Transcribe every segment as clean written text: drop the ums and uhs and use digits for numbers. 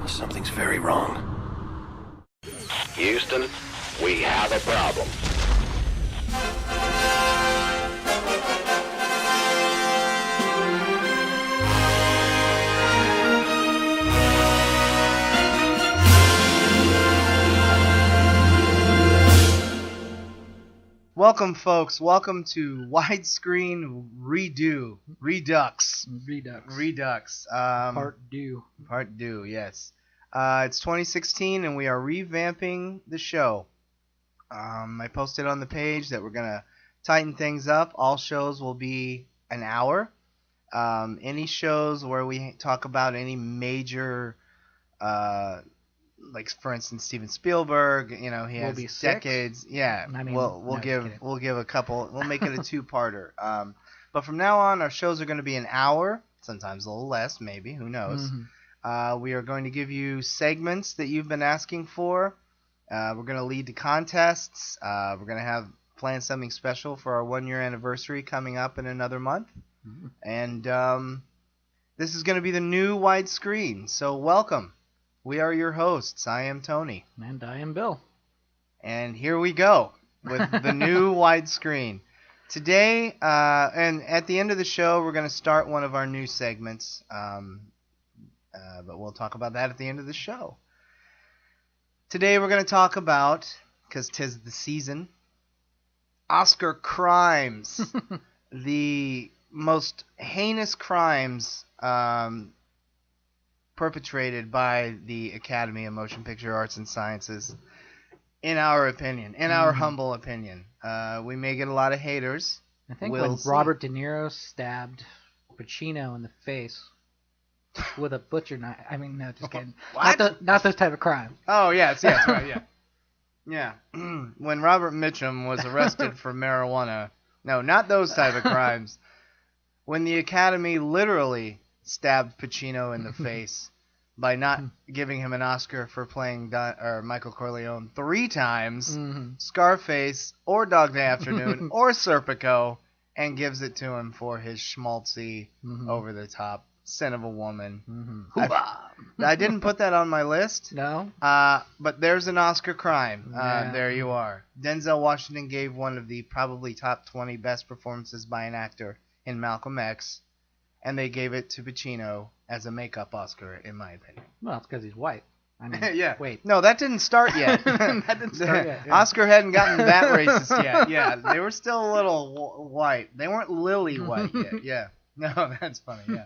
Something's very wrong. Houston, we have a problem. Welcome, folks. Welcome to Widescreen Redux. Part due. Part due, yes. It's 2016, and we are revamping the show. I posted on the page that we're going to tighten things up. All shows will be an hour. Any shows where we talk about any major, like for instance Steven Spielberg, he has decades. Yeah, I mean, we'll give a couple. We'll make it a two-parter. But from now on, our shows are going to be an hour, sometimes a little less, maybe. Who knows? Mm-hmm. We are going to give you segments that you've been asking for. We're going to lead to contests. We're going to plan something special for our 1-year anniversary coming up in another month. Mm-hmm. And this is going to be the new widescreen. So welcome. We are your hosts. I am Tony. And I am Bill. And here we go with the new widescreen. Today, and at the end of the show, we're going to start one of our new segments. But we'll talk about that at the end of the show. Today we're going to talk about, because 'tis the season, OscarCrimes. The most heinous crimes perpetrated by the Academy of Motion Picture Arts and Sciences, in our opinion, our humble opinion. We may get a lot of haters. I think when Robert De Niro stabbed Pacino in the face with a butcher knife. I mean, no, just kidding. What? Not those type of crimes. Oh, yes, right, yeah. Yeah. When Robert Mitchum was arrested for marijuana. No, not those type of crimes. When the Academy literally stabbed Pacino in the face by not giving him an Oscar for playing Michael Corleone 3 times, Scarface, or Dog Day Afternoon, or Serpico, and gives it to him for his schmaltzy, over-the-top Sin of a Woman. I didn't put that on my list. No? But there's an Oscar crime. There you are. Denzel Washington gave one of the probably top 20 best performances by an actor in Malcolm X, and they gave it to Pacino as a makeup Oscar, in my opinion. Well, it's because he's white. I mean, yeah. Wait. No, that didn't start yet. That didn't start yet. Yeah. Oscar hadn't gotten that racist yet. Yeah, they were still a little white. They weren't lily white yet. Yeah. No, that's funny. Yeah.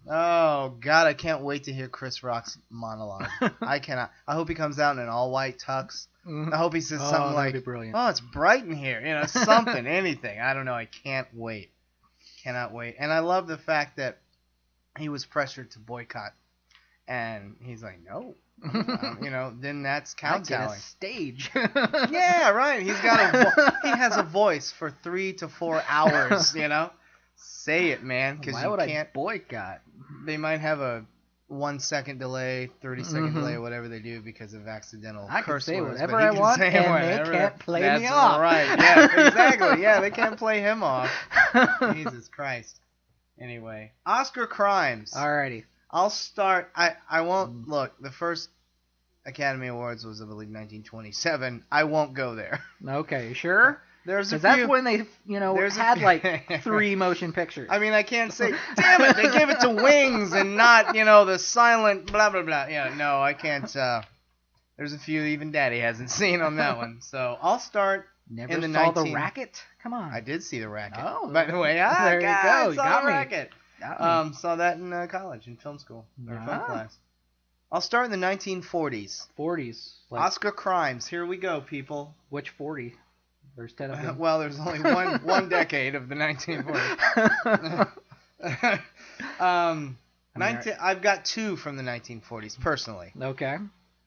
Oh, God, I can't wait to hear Chris Rock's monologue. I cannot. I hope he comes out in an all-white tux. I hope he says something like, "Oh, it's bright in here." Something, anything. I don't know. I can't wait. Cannot wait. And I love the fact that he was pressured to boycott. And he's like, no. Then that's kowtowing. I get a stage. Yeah, right. He has a voice for 3 to 4 hours, Say it, man, because you can't. I boycott? They might have a 1-second delay, 30-second delay, or whatever they do because of accidental curse words. I can say whatever I want, and they can't play me off. That's right. Yeah, exactly. Yeah, they can't play him off. Jesus Christ. Anyway, OscarCrimes. Alrighty. I'll start. I won't look. The first Academy Awards was, I believe, 1927. I won't go there. Okay, sure. Because that's when they, had like 3 motion pictures. I mean, I can't say, damn it, they gave it to Wings and not, the silent blah, blah, blah. Yeah, no, I can't. There's a few even Daddy hasn't seen on that one. So I'll start in the saw The Racket? Come on. I did see The Racket. Oh. By the way, there you go. You got me. Racket. Saw that in college, in film school, or film class. I'll start in the 1940s. 40s. OscarCrimes. Here we go, people. Which 40? There's 10 of them. Well, there's only one decade of the 1940s. I've got 2 from the 1940s, personally. Okay.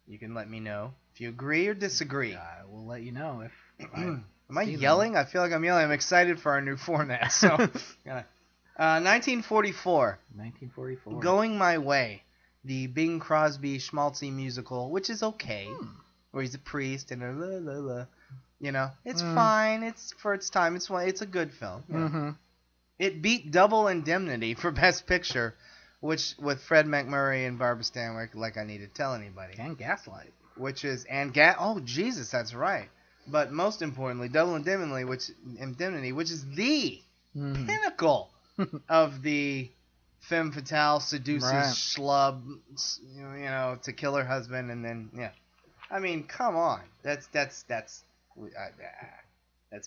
You can let me know if you agree or disagree. I will let you know if Am I yelling? I feel like I'm yelling. I'm excited for our new format. So, 1944. 1944. Going My Way. The Bing Crosby schmaltzy musical, which is okay. Where he's a priest and it's fine. It's for its time. It's a good film. Yeah. It beat Double Indemnity for Best Picture, which with Fred McMurray and Barbara Stanwyck, like I need to tell anybody. And Gaslight. Which is oh Jesus, that's right. But most importantly, Double Indemnity, which is the pinnacle of the femme fatale seduces schlub, to kill her husband, and then I mean, come on, that's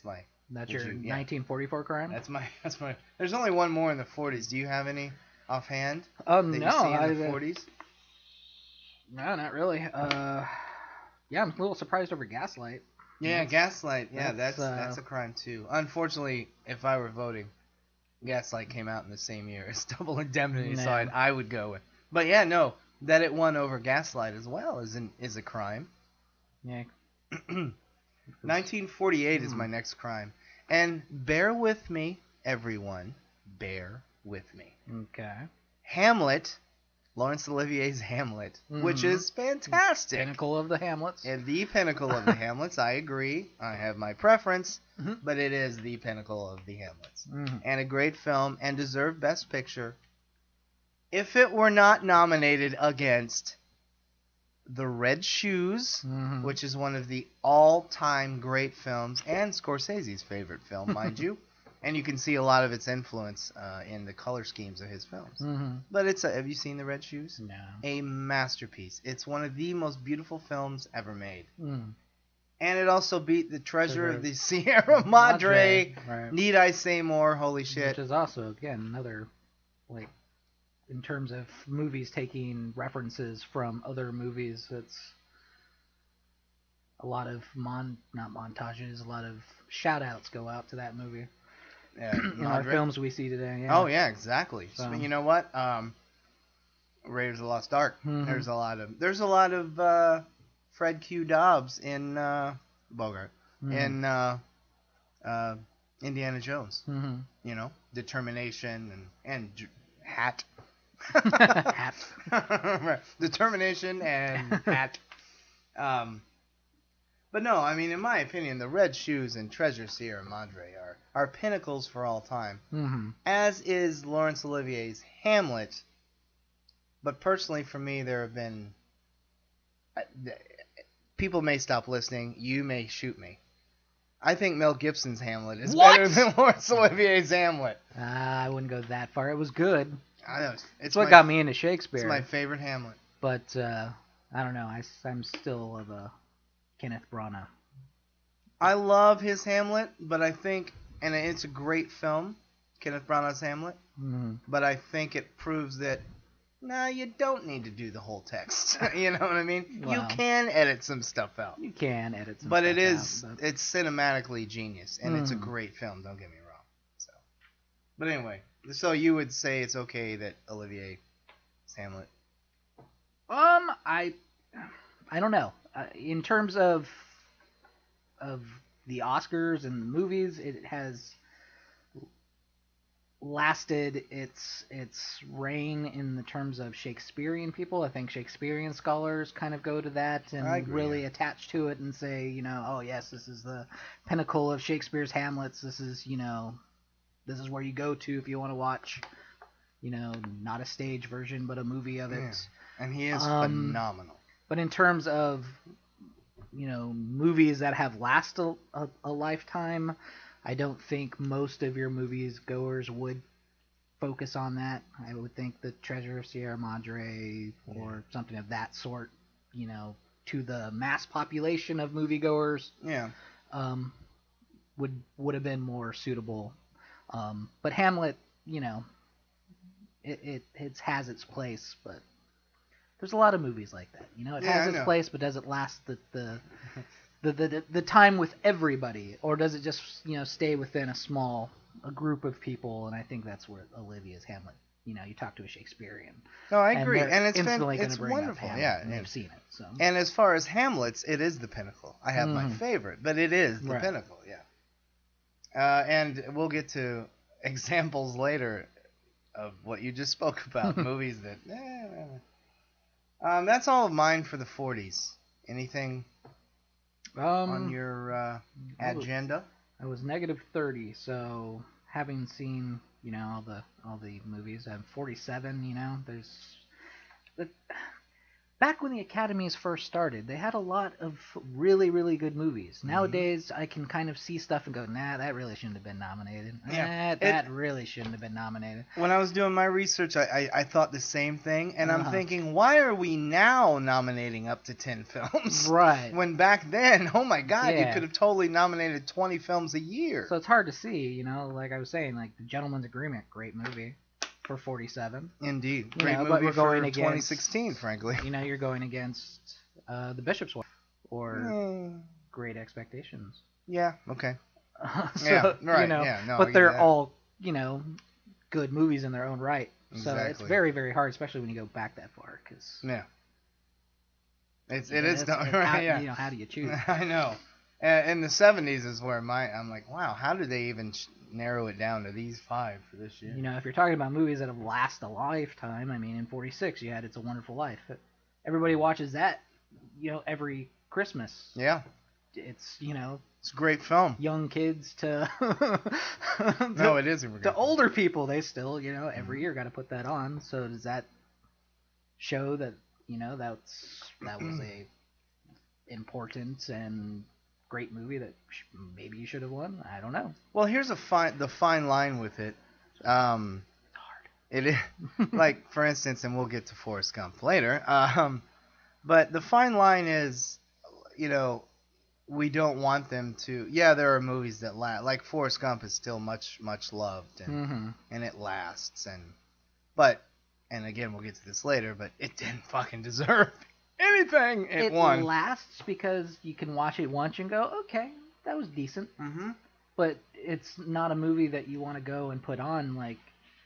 my. That's your 1944 crime. That's my. There's only one more in the 40s. Do you have any offhand? No, in the 40s. No, not really. Yeah, I'm a little surprised over Gaslight. Yeah, Gaslight. Yeah, that's a crime too. Unfortunately, if I were voting, Gaslight came out in the same year as Double Indemnity, so I would go with. But yeah, no, that it won over Gaslight as well is a crime. Yeah. 1948 is my next crime, and bear with me, everyone. Bear with me. Okay. Hamlet. Laurence Olivier's Hamlet, which is fantastic. Pinnacle of the Hamlets. The pinnacle of the Hamlets, I agree. I have my preference, but it is the pinnacle of the Hamlets. And a great film, and deserved Best Picture. If it were not nominated against The Red Shoes, which is one of the all-time great films, and Scorsese's favorite film, mind you. And you can see a lot of its influence in the color schemes of his films. But have you seen The Red Shoes? No. A masterpiece. It's one of the most beautiful films ever made. And it also beat The Treasure of the Sierra Madre. Right. Need I say more? Holy shit. Which is also, again, another, like, in terms of movies taking references from other movies, it's a lot of, not montages, a lot of shout-outs go out to that movie. In our films we see today. Yeah. Oh yeah, exactly. So you know what? Raiders of the Lost Ark. There's a lot of Fred Q. Dobbs in Bogart in Indiana Jones. Determination and hat. Hat. Determination and hat. But no, I mean, in my opinion, The Red Shoes and Treasure Sierra Madre are pinnacles for all time. As is Laurence Olivier's Hamlet. But personally, for me, there have been... people may stop listening. You may shoot me. I think Mel Gibson's Hamlet is better than Laurence Olivier's Hamlet. I wouldn't go that far. It was good. I know. It's what got me into Shakespeare. It's my favorite Hamlet. But, I don't know. I'm still of a... Kenneth Branagh. I love his Hamlet, but I think, and it's a great film, Kenneth Branagh's Hamlet, but I think it proves that, you don't need to do the whole text. You know what I mean? Well, you can edit some stuff out. You can edit some but stuff out. It's cinematically genius, and it's a great film, don't get me wrong. So, but anyway, so you would say it's okay that Olivier's Hamlet? I don't know. In terms of the Oscars and the movies, it has lasted its reign in the terms of Shakespearean people. I think Shakespearean scholars kind of go to that and really attach to it and say, oh yes, this is the pinnacle of Shakespeare's Hamlets. This is, this is where you go to if you want to watch, not a stage version, but a movie of it. Yeah. And he is phenomenal. But in terms of, movies that have lasted a lifetime, I don't think most of your movies goers would focus on that. I would think The Treasure of Sierra Madre or something of that sort, to the mass population of moviegoers, would have been more suitable. But Hamlet, it has its place, but there's a lot of movies like that. It has its place, but does it last the time with everybody, or does it just stay within a group of people? And I think that's where Olivia's Hamlet. You talk to a Shakespearean. No, I agree, and it's bring wonderful. Hamlet, Yeah, and they've seen it. So. And as far as Hamlets, it is the pinnacle. I have my favorite, but it is the pinnacle. Yeah. And we'll get to examples later of what you just spoke about, movies that. That's all of mine for the 40s. Anything on your agenda? I was negative 30, so having seen You know, all the movies. 47. You know, there's the. Back when the Academies first started, they had a lot of really, really good movies. Nowadays, I can kind of see stuff and go, nah, that really shouldn't have been nominated. Yeah, That really shouldn't have been nominated. When I was doing my research, I thought the same thing, and I'm thinking, why are we now nominating up to 10 films? Right. When back then, oh my God, you could have totally nominated 20 films a year. So it's hard to see, you know, like I was saying, like The Gentleman's Agreement, great movie. For 47. Indeed. You Great know, movie but we're going for against, 2016, frankly. You know, you're going against The Bishop's Wife or Great Expectations. Yeah, okay. So, yeah, right. You know, yeah, no, but they're all, you know, good movies in their own right. Exactly. So it's very, very hard, especially when you go back that far. Cause, yeah. It is done, right? How, yeah. You know, how do you choose? I know. In the 70s is where I'm like, wow, how did they even narrow it down to these 5 for this year? You know, if you're talking about movies that have lasted a lifetime, I mean, in 46 you had It's a Wonderful Life. Everybody watches that, you know, every Christmas. Yeah. It's, you know, it's a great film. Young kids to no, it is a great to film. older people, they still, you know, every year got to put that on. So does that show that, you know, that was a important and great movie that maybe you should have won? I don't know. Well, here's the fine line with it. It's hard. It is like, for instance, and we'll get to Forrest Gump later. But the fine line is, you know, we don't want them to. Yeah, there are movies that last. Like Forrest Gump is still much loved, and it lasts. And again, we'll get to this later. But it didn't fucking deserve anything. It won. It lasts because you can watch it once and go, okay, that was decent. Mm-hmm. But it's not a movie that you want to go and put on, like,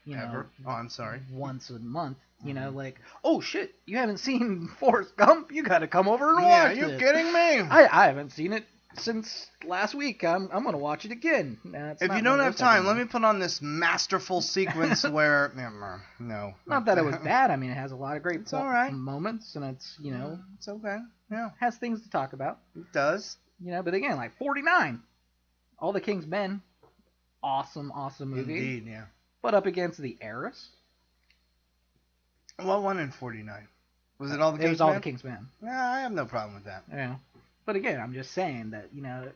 you know, Oh, I'm sorry. Once a month. You know, like, oh shit, you haven't seen Forrest Gump? You got to come over and watch it. Yeah, are you kidding me? I haven't seen it since last week. I'm gonna watch it again. If you don't have time, let me put on this masterful sequence where no. Not that it was bad. I mean, it has a lot of great all right. moments, and it's, you know, it's okay. Yeah, has things to talk about. It does. You know, but again, like 49, All the King's Men, awesome movie. Indeed, yeah. But up against The Heiress. What won in 49? Was it All the King's Men? It was All the King's Men. Yeah, I have no problem with that. Yeah. But again, I'm just saying that, you know, it's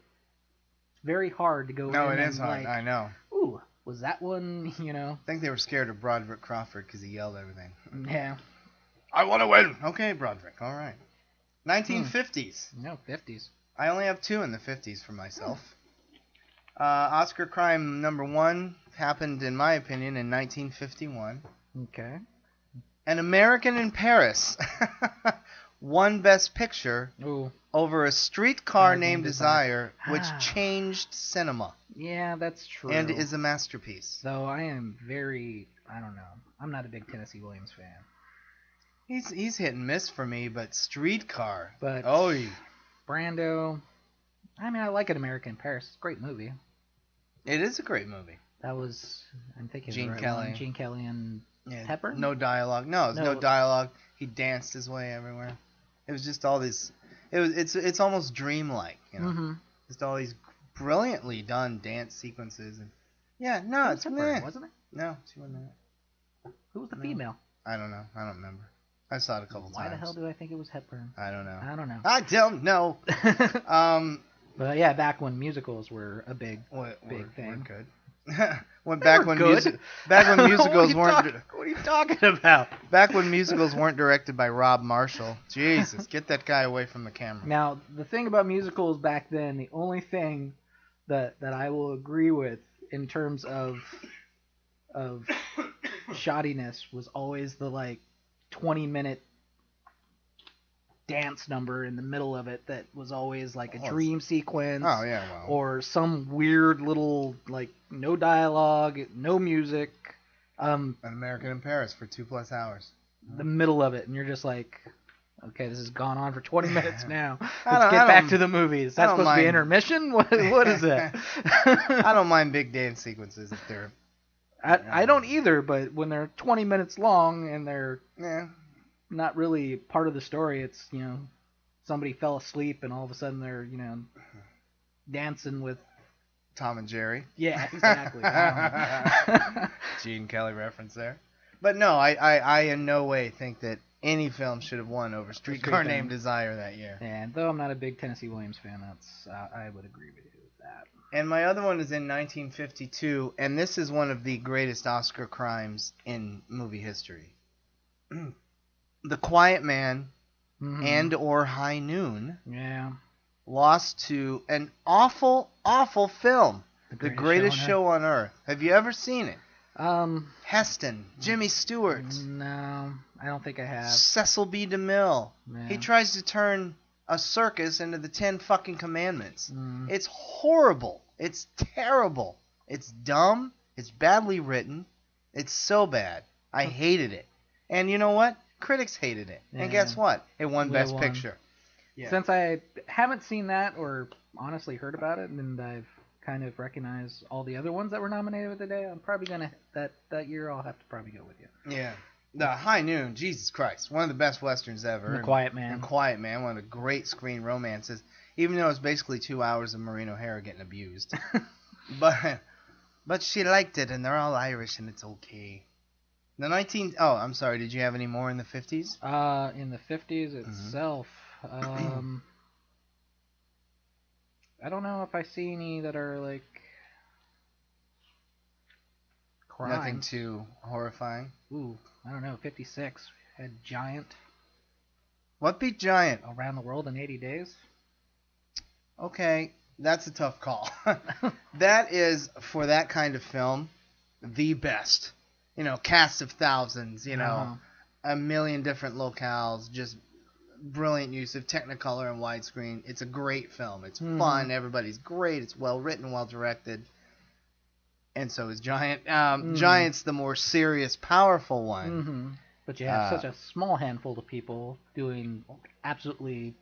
very hard to go No, in it is hard. like, I know. Ooh, was that one, you know? I think they were scared of Broderick Crawford because he yelled everything. Yeah. I want to win. Okay, Broderick. All right. 1950s. No, 50s. I only have 2 in the 50s for myself. Oscar crime number 1 happened, in my opinion, in 1951. Okay. An American in Paris won Best Picture over A Streetcar Named Desire, which changed cinema. Yeah, that's true. And is a masterpiece. Though I am I don't know. I'm not a big Tennessee Williams fan. He's hit and miss for me, but Streetcar. But Brando. I mean, I like An American in Paris. It's a great movie. It is a great movie. That was, I'm thinking, Gene Kelly. Gene Kelly and Hepburn? No dialogue. No, there's no dialogue. He danced his way everywhere. It was just all these. It's almost dreamlike, you know. Mm-hmm. Just all these brilliantly done dance sequences and it's Hepburn, wasn't it? No, she wasn't in it. Who was the female? I don't know. I don't remember. I saw it a couple times. Why the hell do I think it was Hepburn? I don't know. I don't know. But yeah, back when musicals were a big thing. We're good. Back when musicals weren't. What are you talking about? Back when musicals weren't directed by Rob Marshall. Jesus, get that guy away from the camera. Now, the thing about musicals back then, the only thing that I will agree with in terms of shoddiness was always the 20-minute dance number in the middle of it that was always like a dream sequence. Oh, yeah, well. Or some weird little, no dialogue, no music. An American in Paris for 2+ hours. The middle of it, and you're just like, okay, this has gone on for 20 minutes now. Let's get back to the movies. Is that supposed to be intermission? What is that? I don't mind big dance sequences if they're... I don't either, but when they're 20 minutes long and they're... not really part of the story. It's, somebody fell asleep and all of a sudden they're, dancing with Tom and Jerry. Yeah, exactly. Gene Kelly reference there. But no, I in no way think that any film should have won over Streetcar Named Desire that year. And though I'm not a big Tennessee Williams fan, that's I would agree with you with that. And my other one is in 1952, and this is one of the greatest Oscar crimes in movie history. The Quiet Man and or High Noon lost to an awful, awful film. The Greatest Show on Earth. Have you ever seen it? Heston, Jimmy Stewart. No, I don't think I have. Cecil B. DeMille. Yeah. He tries to turn a circus into the 10 fucking commandments. It's horrible. It's terrible. It's dumb. It's badly written. It's so bad. I hated it. And you know what? Critics hated it. And guess what? It won Best Picture. Yeah. Since I haven't seen that or honestly heard about it, and I've kind of recognize all the other ones that were nominated today, I'm probably gonna that year I'll have to probably go with you. Yeah, the High Noon, Jesus Christ, one of the best westerns ever. And The Quiet Man. And Quiet Man, one of the great screen romances. Even though it's basically 2 hours of Maureen O'Hara getting abused, but she liked it, and they're all Irish, and it's okay. Oh, I'm sorry. Did you have any more in the 50s? In the 50s itself. I don't know if I see any that are like crime. Nothing too horrifying. Ooh, I don't know. 56 had Giant. What beat Giant? Around the World in 80 Days. Okay, that's a tough call. That is, for that kind of film, the best. You know, cast of thousands. You know, a million different locales. Just brilliant use of Technicolor and widescreen. It's a great film. It's fun. Everybody's great. It's well written, well directed. And so is Giant. Giant's the more serious, powerful one. But you have such a small handful of people doing absolutely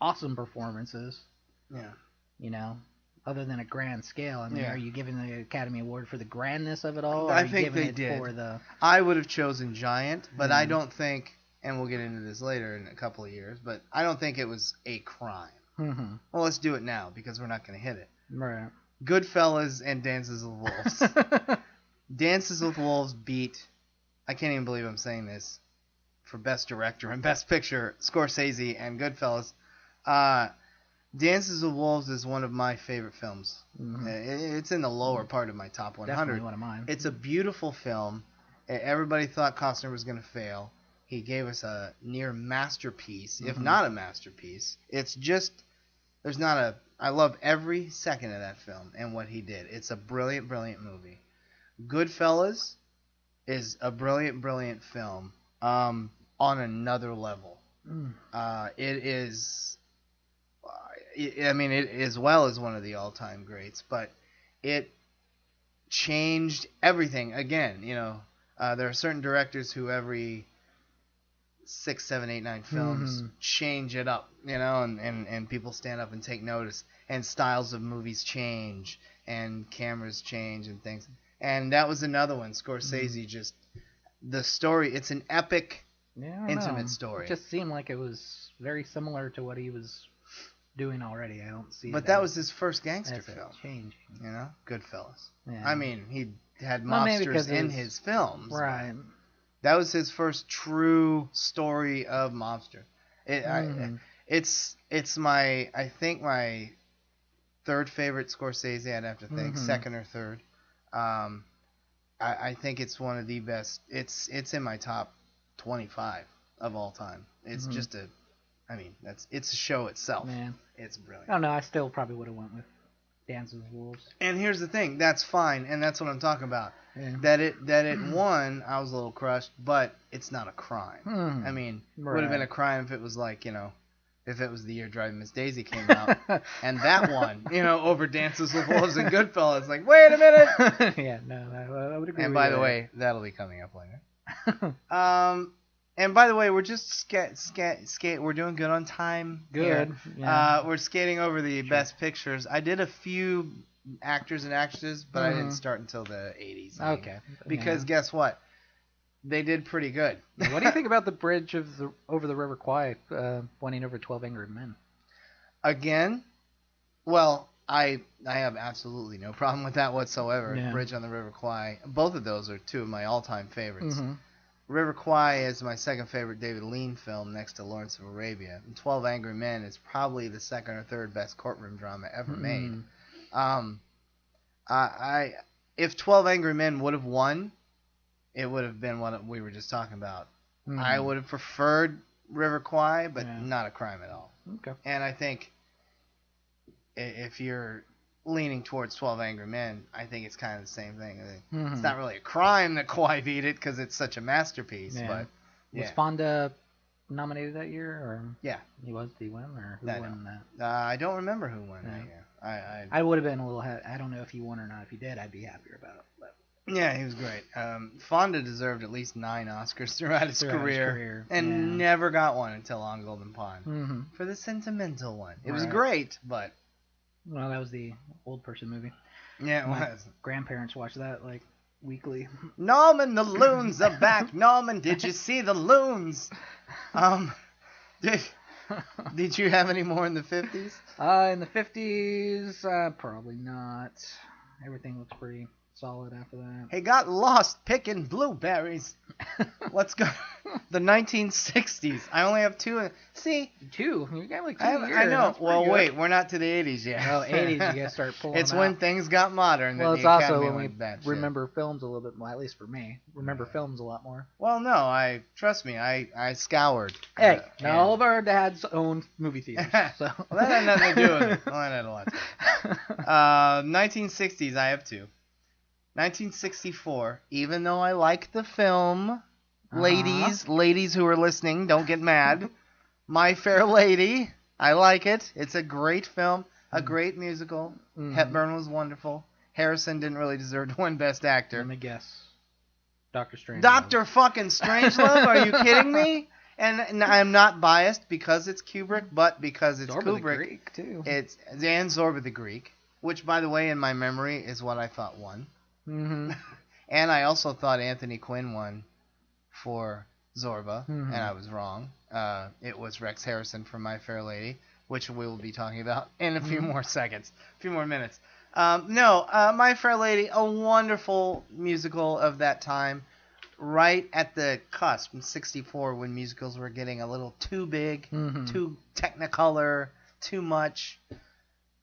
awesome performances. Yeah. You know, other than a grand scale. I mean, are you giving the Academy Award for the grandness of it all? Or I think they did. I would have chosen Giant, but I don't think, and we'll get into this later in a couple of years, but I don't think it was a crime. Well, let's do it now because we're not going to hit it. Right. Goodfellas and Dances with Wolves. Dances with Wolves beat, I can't even believe I'm saying this, for Best Director and Best Picture, Scorsese and Goodfellas. Dances with Wolves is one of my favorite films. It's in the lower part of my top 100. Definitely one of mine. It's a beautiful film. Everybody thought Costner was going to fail. He gave us a near masterpiece, if not a masterpiece. It's just, I love every second of that film and what he did. It's a brilliant, brilliant movie. Goodfellas is a brilliant, brilliant film on another level. It is, I mean, it as well as one of the all-time greats, but it changed everything. Again, you know, there are certain directors who every 6, 7, 8, 9 films change it up, you know, and people stand up and take notice, and styles of movies change, and cameras change and things. And that was another one. Scorsese just, the story, it's an epic, intimate story. It just seemed like it was very similar to what he was doing already. I don't see. But that was his first gangster film. Changing. You know, Goodfellas. Yeah. I mean, he had mobsters in his films. Right. That was his first true story of mobster. It's my, I think my third favorite Scorsese. I'd have to think second or third. I think it's one of the best. It's in my top 25 of all time. It's just a, I mean, it's a show itself. Man. It's brilliant. I don't know. I still probably would have went with Dances with Wolves. And here's the thing. That's fine, and that's what I'm talking about. Yeah. That it won, I was a little crushed, but it's not a crime. I mean, it would have been a crime if it was like, you know, if it was The Year Driving Miss Daisy came out, and that won, you know, over Dances with Wolves and Goodfellas. Like, wait a minute! Yeah, no, I would agree and with by you the there. way, that'll be coming up later. And by the way, we're just we're doing good on time. Good. Here. Yeah. We're skating over the best pictures. I did a few actors and actresses, but I didn't start until the 80s. Okay. Because guess what? They did pretty good. What do you think about the bridge over the River Kwai winning over 12 Angry Men? Again, well, I have absolutely no problem with that whatsoever. Yeah. Bridge on the River Kwai. Both of those are two of my all-time favorites. Mm-hmm. River Kwai is my second favorite David Lean film next to Lawrence of Arabia. And 12 Angry Men is probably the second or third best courtroom drama ever made. If 12 Angry Men would have won, it would have been what we were just talking about. I would have preferred River Kwai, but not A Crime at All. Okay. And I think if you're leaning towards 12 Angry Men, I think it's kind of the same thing. It's not really a crime that Kwai beat it because it's such a masterpiece. Yeah. But Was Fonda nominated that year? Or yeah. He was? Did he win? Or who won that? I don't remember who won that year. I would have been a little... I don't know if he won or not. If he did, I'd be happier about it. But. Yeah, he was great. Fonda deserved at least 9 Oscars throughout his career and never got one until On Golden Pond. For the sentimental one. It was great, but... Well, that was the old person movie. Yeah, it My was. grandparents watched that, like, weekly. Norman, the loons are back. Norman, did you see the loons? Did you have any more in the 50s? In the 50s, probably not. Everything looks pretty solid after that. He got lost picking blueberries. Let's go. The 1960s. I only have 2. See? 2? You got like 2 years. I know. Well, good. Wait. We're not to the 80s yet. Oh, 80s. You got to start pulling It's them when out. things got modern. Well, that it's the also Academy when we went batshit. remember films a little bit more, at least for me. Remember films a lot more. Well, no. Trust me. I scoured. Hey, now all of our dads own movie theaters. So. Well, that had nothing to do with it. Well, that had a lot to do. 1960s, I have 2. 1964, even though I like the film, ladies who are listening, don't get mad. My Fair Lady, I like it. It's a great film, a great musical. Hepburn was wonderful. Harrison didn't really deserve to win Best Actor. Let me guess. Dr. Strangelove. Dr. fucking Strangelove? Are you kidding me? And I'm not biased because it's Kubrick, but because it's Zorba Kubrick. the Greek, too. It's and Zorba the Greek, which, by the way, in my memory, is what I thought won. And I also thought Anthony Quinn won for Zorba, and I was wrong. It was Rex Harrison for My Fair Lady, which we will be talking about in a few more seconds, a few more minutes. My Fair Lady, a wonderful musical of that time, right at the cusp in '64 when musicals were getting a little too big, too technicolor, too much.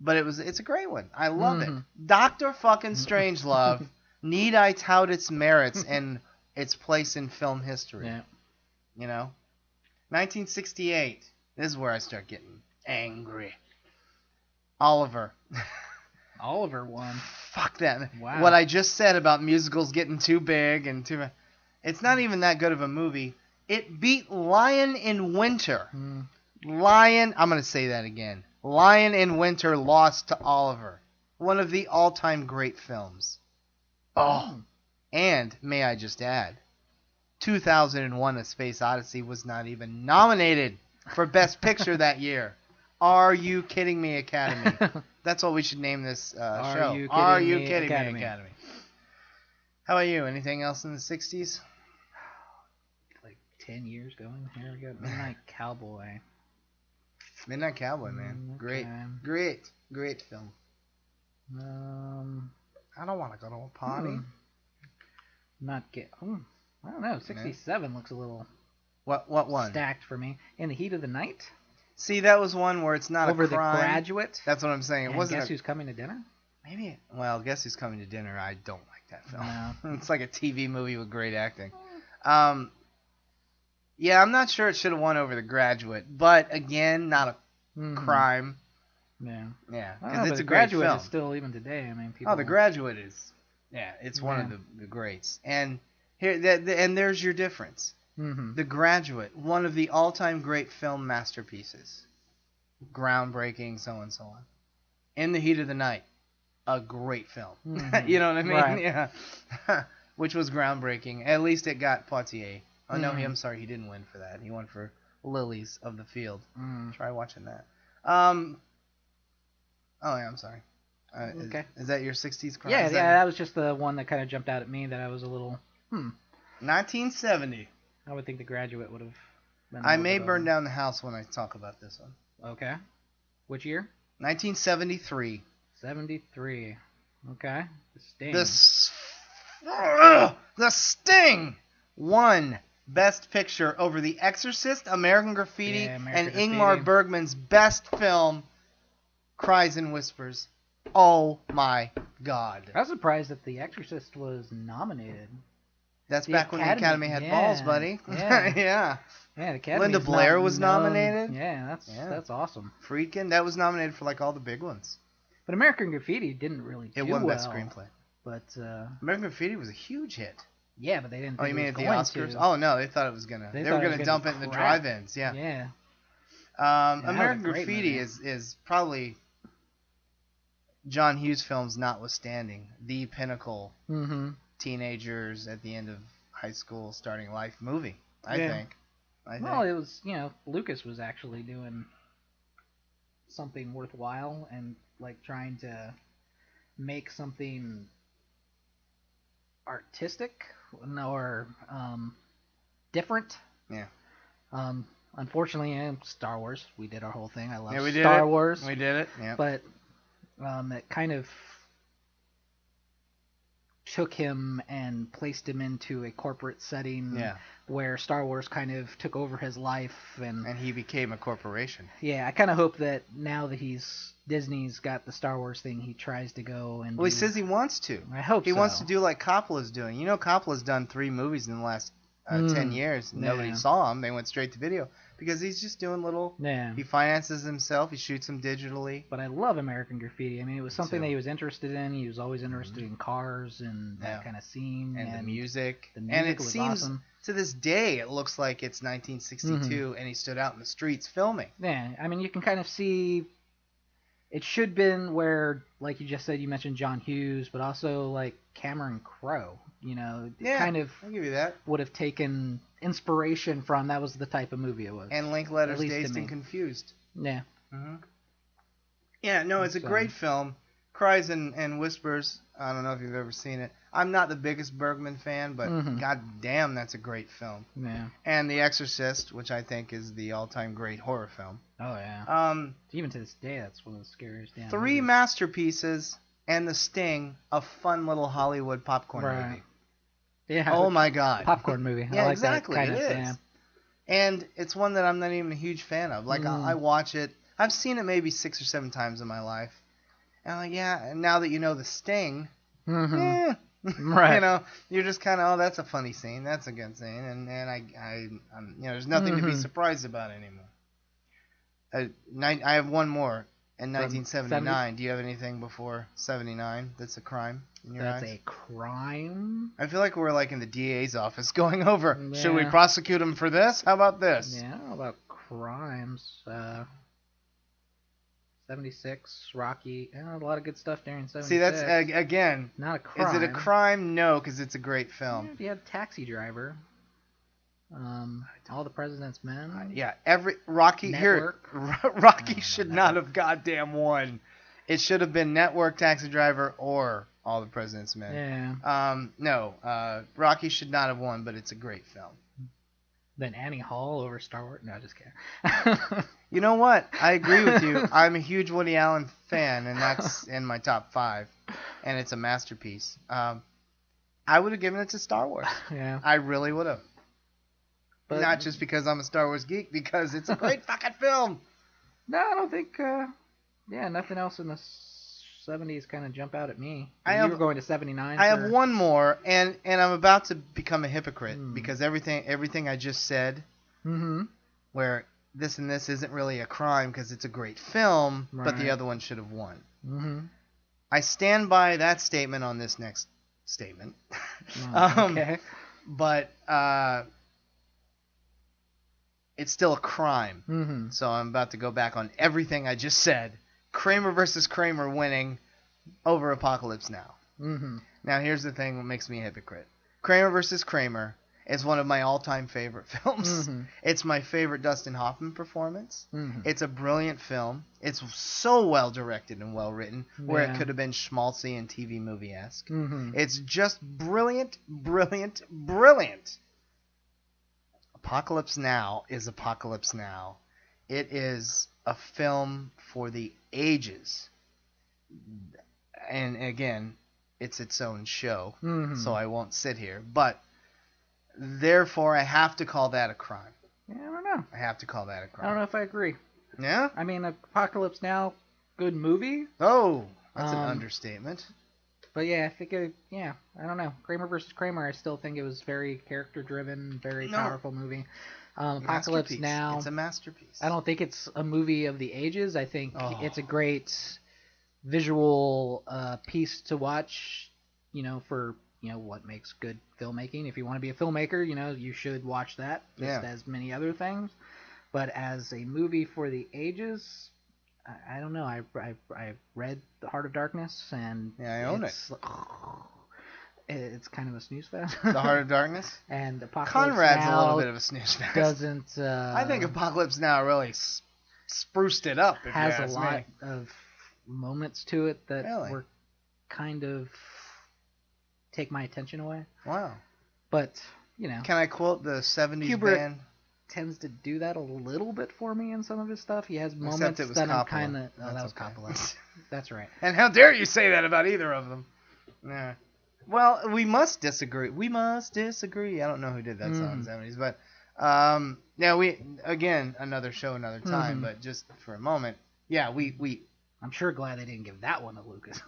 But it's a great one. I love it. Dr. fucking Strangelove, need I tout its merits and its place in film history? Yeah. You know? 1968. This is where I start getting angry. Oliver. Oliver won. Fuck that. Wow. What I just said about musicals getting too big and too... It's not even that good of a movie. It beat Lion in Winter. Lion... I'm going to say that again. Lion in Winter lost to Oliver. One of the all-time great films. Oh. And, may I just add, 2001 A Space Odyssey was not even nominated for Best Picture that year. Are you kidding me, Academy? That's what we should name this show. Are you kidding me, Academy? How about you? Anything else in the 60s? Like 10 years going. Here we go. Midnight Cowboy. Midnight Cowboy, man. Okay. Great film. I don't want to go to a party. I don't know. 67 looks a little What one? stacked for me. In the Heat of the Night? See, that was one where it's not Over a crime. the Graduate? That's what I'm saying. It And wasn't Guess Who's Coming to Dinner? Maybe. Well, Guess Who's Coming to Dinner? I don't like that film. No. It's like a TV movie with great acting. Yeah, I'm not sure it should have won over The Graduate, but again, not a crime. Yeah. Yeah, I don't know, because but it's a The great Graduate film. is still, even today, I mean, people... Oh, The Graduate is, it's one of the greats. And here, and there's your difference. The Graduate, one of the all-time great film masterpieces, groundbreaking, so on and so on. In the Heat of the Night, a great film. You know what I mean? Right. Yeah. Which was groundbreaking. At least it got Poitier. Oh no, I'm sorry, he didn't win for that. He won for Lilies of the Field. Try watching that. Oh yeah, I'm sorry. Okay. Is that your 60s crime? Yeah, that was just the one that kind of jumped out at me that I was a little, 1970. I would think The Graduate would have been... I may burn down the house when I talk about this one. Okay. Which year? 1973. 73. Okay. The Sting. The Sting won Best Picture over The Exorcist, American Graffiti, and Ingmar Bergman's best film, Cries and Whispers. Oh my God. I was surprised that The Exorcist was nominated. That's back when the Academy had balls, buddy. Yeah. Yeah. Yeah, the Academy. Linda Blair was nominated. Yeah, that's awesome. Friedkin, that was nominated for like all the big ones. But American Graffiti didn't really do well. It won Best Screenplay. But American Graffiti was a huge hit. Yeah, but they didn't. Oh, you mean at the Oscars? Oh no, they thought it was gonna. They were gonna dump it in the drive-ins. Yeah. Yeah. American Graffiti is probably, John Hughes films notwithstanding, the pinnacle teenagers at the end of high school starting life movie. I think. Well, it was, Lucas was actually doing something worthwhile and like trying to make something artistic or different. Yeah. Unfortunately, Star Wars. We did our whole thing. I love Star Star Wars. We did it. Yeah. But it kind of took him and placed him into a corporate setting where Star Wars kind of took over his life and he became a corporation. Yeah, I kind of hope that now that Disney's got the Star Wars thing, he tries to go and he says he wants to. I hope he wants to do like Coppola's doing. Coppola's done 3 movies in the last 10 years. Nobody saw them. They went straight to video because he's just doing little. Yeah. He finances himself. He shoots them digitally. But I love American Graffiti. I mean, it was something that he was interested in. He was always interested in cars and that kind of scene and the music. The music and it was seems awesome. To this day it looks like it's 1962 and he stood out in the streets filming. Yeah, I mean, you can kind of see. It should have been where, like you just said, you mentioned John Hughes, but also like Cameron Crowe. Kind of I'll give you that. Would have taken inspiration from. That was the type of movie it was. And Linklater's Dazed and Confused. Yeah. Yeah, no, it's a great film. Cries and Whispers. I don't know if you've ever seen it. I'm not the biggest Bergman fan, but god damn, that's a great film. Yeah. And The Exorcist, which I think is the all-time great horror film. Oh yeah. Even to this day, that's one of the scariest. 3 masterpieces and The Sting, a fun little Hollywood popcorn movie. Yeah. Oh my god. Popcorn movie. Yeah, I like exactly. That kind it of, is. yeah. And it's one that I'm not even a huge fan of. Like I watch it. I've seen it maybe 6 or 7 times in my life. And I'm like, and now that you know The Sting, Right. you're just kind of, that's a funny scene. That's a good scene. And I'm there's nothing to be surprised about anymore. I have one more. In 1979, do you have anything before 79 that's a crime in your eyes? That's a crime? I feel like we're like in the DA's office going over, should we prosecute him for this? How about this? Yeah, how about crimes? 76, Rocky, a lot of good stuff during 76. See, that's, again, not a crime. Is it a crime? No, because it's a great film. Yeah, you had Taxi Driver. All the President's Men. Rocky Network. Rocky should not have goddamn won. It should have been Network, Taxi Driver, or All the President's Men. Yeah. Rocky should not have won, but it's a great film. Then Annie Hall over Star Wars. No, just kidding. You know what? I agree with you. I'm a huge Woody Allen fan, and that's in my top 5, and it's a masterpiece. I would have given it to Star Wars. Yeah. I really would have. But not just because I'm a Star Wars geek, because it's a great fucking film. No, I don't think. Nothing else in the 70s kind of jump out at me. You were going to 79. I have one more, and I'm about to become a hypocrite because everything I just said, where this and this isn't really a crime because it's a great film, but the other one should have won. I stand by that statement on this next statement. Okay. But it's still a crime. So I'm about to go back on everything I just said. Kramer versus Kramer winning over Apocalypse Now. Now here's the thing that makes me a hypocrite. Kramer versus Kramer is one of my all-time favorite films. It's my favorite Dustin Hoffman performance. It's a brilliant film. It's so well directed and well written, where it could have been schmaltzy and TV movie-esque. It's just brilliant, brilliant, brilliant. Apocalypse Now is Apocalypse Now. It is a film for the ages. and again, it's its own show, Mm-hmm. so I won't sit here. But therefore, I have to call that a crime. Yeah, I don't know. I have to call that a crime. I don't know if I agree. Yeah? I mean, Apocalypse Now, good movie. Oh, that's an understatement. But yeah, I think I don't know. Kramer versus Kramer, I still think it was very character driven, very powerful movie. Apocalypse Now, it's a masterpiece. I don't think it's a movie of the ages. I think it's a great visual piece to watch, for what makes good filmmaking. If you want to be a filmmaker, you should watch that, just as many other things. But as a movie for the ages, I don't know. I read The Heart of Darkness, and I own it. It's kind of a snooze fest. The Heart of Darkness? And Apocalypse Conrad's Now a little bit of a snooze fest. Doesn't... I think Apocalypse Now really spruced it up, if has you ask a lot me. of moments to it that Really? were kind of take my attention away. Wow. But, Can I quote the 70s Kubrick band? Tends to do that a little bit for me in some of his stuff. He has moments Except it was that Coppola. I'm kind of... Oh, that was okay. Coppola. That's right. And how dare you say that about either of them? Yeah. Well, we must disagree. I don't know who did that song in the 70s, but again, another show, another time, but just for a moment, we I'm sure glad they didn't give that one to Lucas.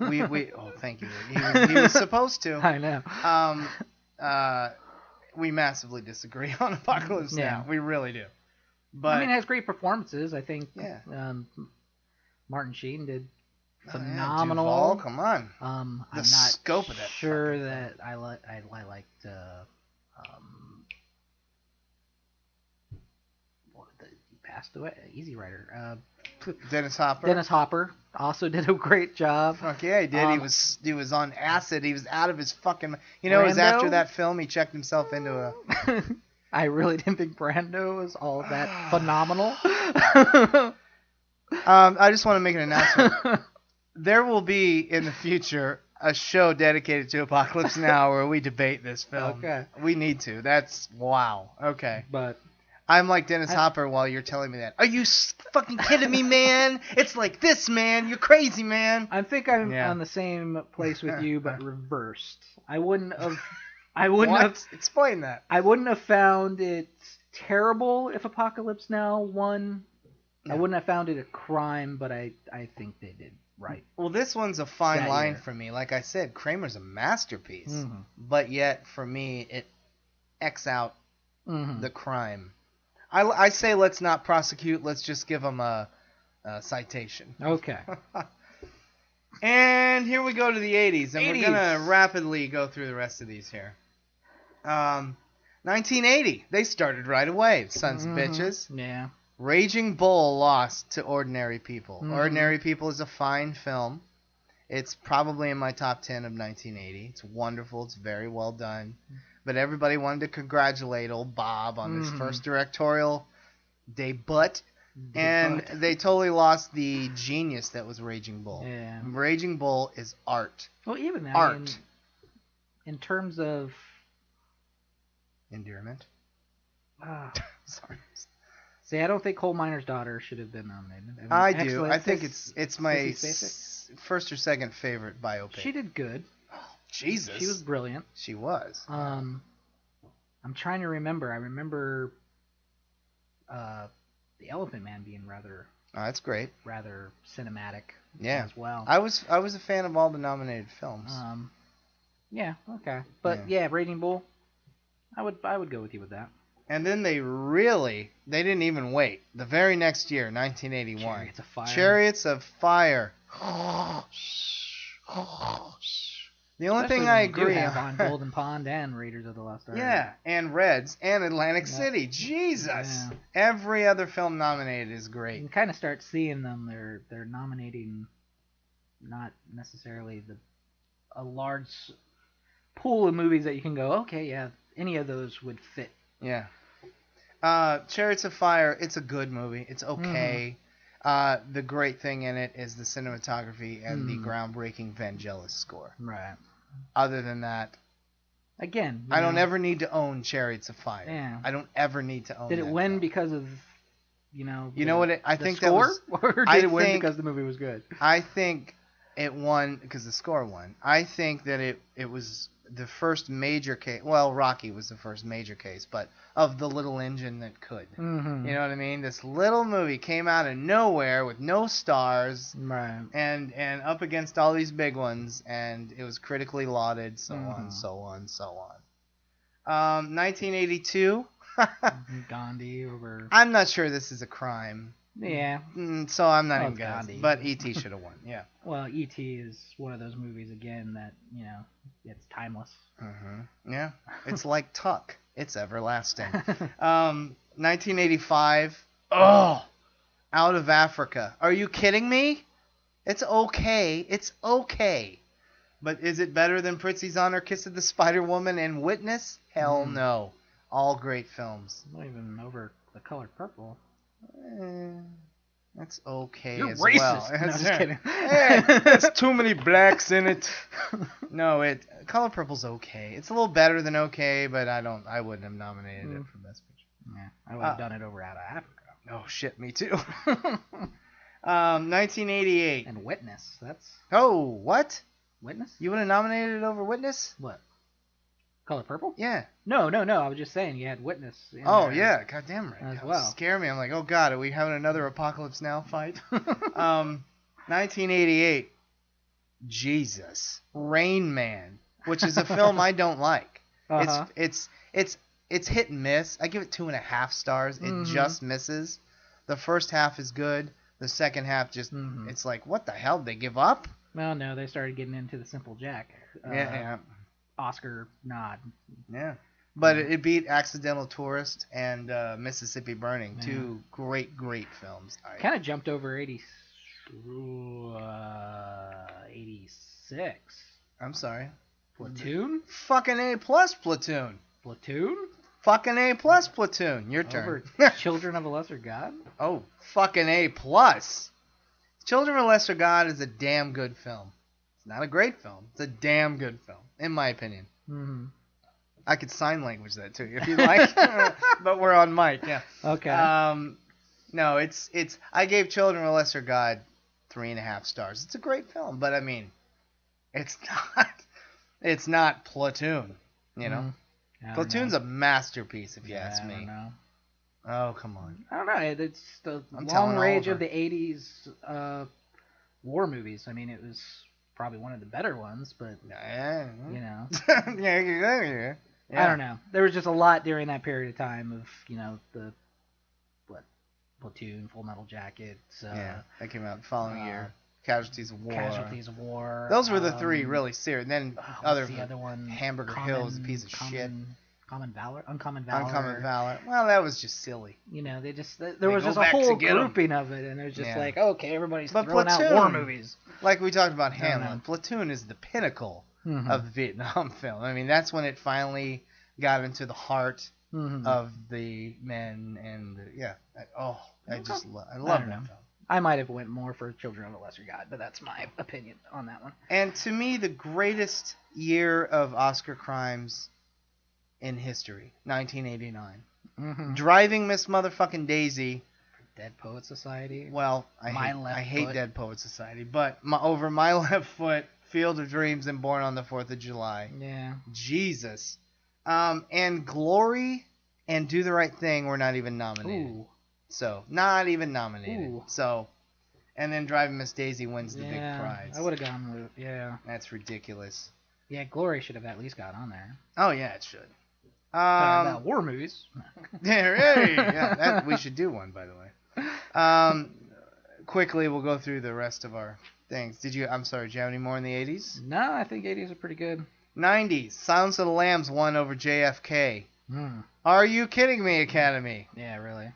thank you. He was supposed to. I know. We massively disagree on Apocalypse Now. We really do. But I mean, it has great performances. I think Martin Sheen did phenomenal. Duvall, come on. I'm not scope of that sure that I liked he passed away. Easy Rider. Dennis Hopper. Dennis Hopper also did a great job. Fuck yeah, he did. He was on acid. He was out of his fucking. It was after that film he checked himself into a. I really didn't think Brando was all that phenomenal. I just want to make an announcement. There will be in the future a show dedicated to Apocalypse Now where we debate this film. Okay. We need to. That's wow. Okay. But I'm like Dennis Hopper while you're telling me that. Are you fucking kidding me, man? It's like this, man. You're crazy, man. I think I'm on the same place with you, but reversed. I wouldn't have. Explain that. I wouldn't have found it terrible if Apocalypse Now won. I wouldn't have found it a crime, but I think they did right. Well, this one's a fine line for me. Like I said, Kramer's a masterpiece, but yet for me it X out the crime. I say let's not prosecute. Let's just give them a citation. Okay. And here we go to the 80s, and we're going to rapidly go through the rest of these here. 1980, they started right away, sons of bitches. Yeah. Raging Bull lost to Ordinary People. Ordinary People is a fine film. It's probably in my top 10 of 1980. It's wonderful. It's very well done. But everybody wanted to congratulate old Bob on his first directorial debut. And they totally lost the genius that was Raging Bull. Yeah. Raging Bull is art. Well, even that. Art. In terms of endearment. Sorry. See, I don't think Coal Miner's Daughter should have been nominated. I do. I think it's my first or second favorite biopic. She did good. Oh, Jesus. She was brilliant. She was. I'm trying to remember. I remember The Elephant Man being rather. Oh, that's great. Rather cinematic. Yeah. As well. I was a fan of all the nominated films. Yeah. Okay. But yeah, Raging Bull. I would go with you with that. And then they didn't even wait. The very next year, 1981. Chariots of Fire. The only thing I agree on Golden Pond and Raiders of the Lost Ark. Yeah, and Reds and Atlantic City. Jesus. Yeah. Every other film nominated is great. You can kind of start seeing them. They're nominating not necessarily a large pool of movies that you can go, okay, yeah, any of those would fit. Yeah. Chariots of Fire, it's a good movie. It's okay. The great thing in it is the cinematography and the groundbreaking Vangelis score. Right. Other than that, again, I don't ever need to own Chariots of Fire. Yeah. I don't ever need to own. Did it win film. Because of what? I think score? That was. Or did it win because the movie was good? I think it won because the score won. I think that it was the first major case. Well, Rocky was the first major case, but of the little engine that could. Mm-hmm. You know what I mean? This little movie came out of nowhere with no stars, Right. and up against all these big ones, and it was critically lauded, so on, so on, so on. 1982. Gandhi over. I'm not sure this is a crime. Yeah. So I'm not Well, even gonna. Gandhi. But E.T. should have won. Yeah. Well, E.T. is one of those movies again that it's timeless. Yeah. It's like Tuck. It's everlasting. 1985. Oh, Out of Africa. Are you kidding me? It's okay. It's okay. But is it better than Prizzi's Honor, Kiss of the Spider Woman, and Witness? Hell no. All great films. Not even over The Color Purple. That's okay. You're as racist. well. No, just kidding. There's too many blacks in it. No, Color Purple's okay. It's a little better than okay, but I wouldn't have nominated it for Best Picture. Yeah, I would have done it over Out of Africa. Oh shit, me too. 1988. And Witness. That's Oh, what? Witness? You would have nominated it over Witness? What? Color Purple? Yeah. No. I was just saying you had Witness. Oh yeah, goddamn right. As That well. Scare me. I'm like, oh god, are we having another Apocalypse Now fight? 1988. Jesus, Rain Man, which is a film I don't like. Uh-huh. It's hit and miss. I give it 2.5 stars. It just misses. The first half is good. The second half just it's like, what the hell? Did they give up? Well, no, they started getting into the Simple Jack. Yeah. Oscar nod. Yeah. But it beat Accidental Tourist and Mississippi Burning, two great films. Kind of jumped over 86. I'm sorry. Platoon? Fucking A+ Platoon. Platoon? Fucking A+ Platoon. Your turn. Over Children of a Lesser God? Oh, fucking A+. Children of a Lesser God is a damn good film. It's not a great film. It's a damn good film, in my opinion. Mm-hmm. I could sign language that to you if you'd like, but we're on mic. Yeah. Okay. No, it's. I gave Children of a Lesser God 3.5 stars. It's a great film, but I mean, it's not. It's not Platoon. You know, Platoon's a masterpiece, if you ask me. I don't know. Oh, come on. I don't know. It's the I'm long telling range Oliver. of the 80s war movies. I mean, it was probably one of the better ones, but, Yeah. yeah. Yeah. I don't know. There was just a lot during that period of time of, Platoon, Full Metal Jacket. Yeah, that came out the following year. Casualties of War. Those were the three really serious. Then the other one? Hamburger Hill was a piece of shit. Uncommon Valor. Uncommon Valor. Well, that was just silly. They just there They was go just a back to whole get 'em. grouping of it, and it was just like, okay, everybody's But throwing out Platoon, war movies. Like we talked about I don't Hamlin, know. Platoon is the pinnacle of Vietnam film. I mean, that's when it finally got into the heart of the men, and I love that film. I might have went more for Children of a Lesser God, but that's my opinion on that one. And to me, the greatest year of Oscar Crimes in history, 1989. Driving Miss Motherfucking Daisy. Dead Poet Society. Well, I hate Dead Poet Society, but Over My Left Foot, Field of Dreams, and Born on the 4th of July. Yeah. Jesus. And Glory and Do the Right Thing were not even nominated. Ooh. So, not even nominated. Ooh. So, and then Driving Miss Daisy wins the big prize. I would have gone with, That's ridiculous. Yeah, Glory should have at least got on there. Oh, yeah, it should. About war movies. That, we should do one, by the way. Quickly, we'll go through the rest of our things. Do you have any more in the 80s? No, I think 80s are pretty good. 90s, Silence of the Lambs won over JFK. Mm. Are you kidding me, Academy? Yeah, really.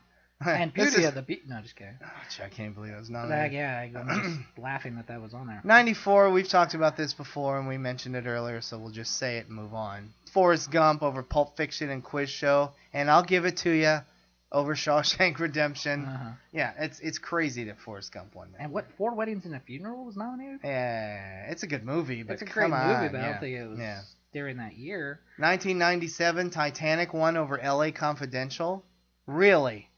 And Beauty of the Beast. No, just kidding. I can't believe I was nominated. I'm just laughing that was on there. 94, we've talked about this before, and we mentioned it earlier, so we'll just say it and move on. Forrest Gump over Pulp Fiction and Quiz Show, and I'll give it to you over Shawshank Redemption. Yeah, it's crazy that Forrest Gump won that. And what, Four Weddings and a Funeral was nominated? Yeah, it's a good movie, but it's a great come movie, on. but I don't think it was during that year. 1997, Titanic won over L.A. Confidential. Really?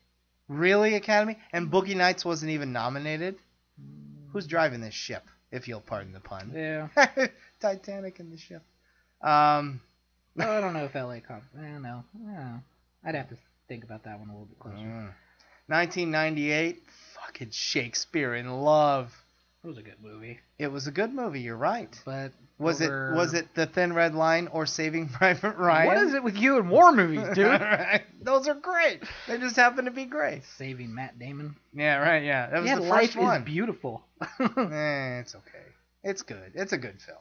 Really, Academy? And Boogie Nights wasn't even nominated? Who's driving this ship? if you'll pardon the pun. Yeah. Titanic in the ship. No, I don't know if L.A. Cop. No. I'd have to think about that one a little bit closer. 1998, fucking Shakespeare in Love. It was a good movie. It was a good movie. You're right. But was it The Thin Red Line or Saving Private Ryan? What is it with you and war movies, dude? Right. Those are great. They just happen to be great. Saving Matt Damon. Yeah, right. Yeah, that was the first Life one. Is Beautiful. It's okay. It's good. It's a good film.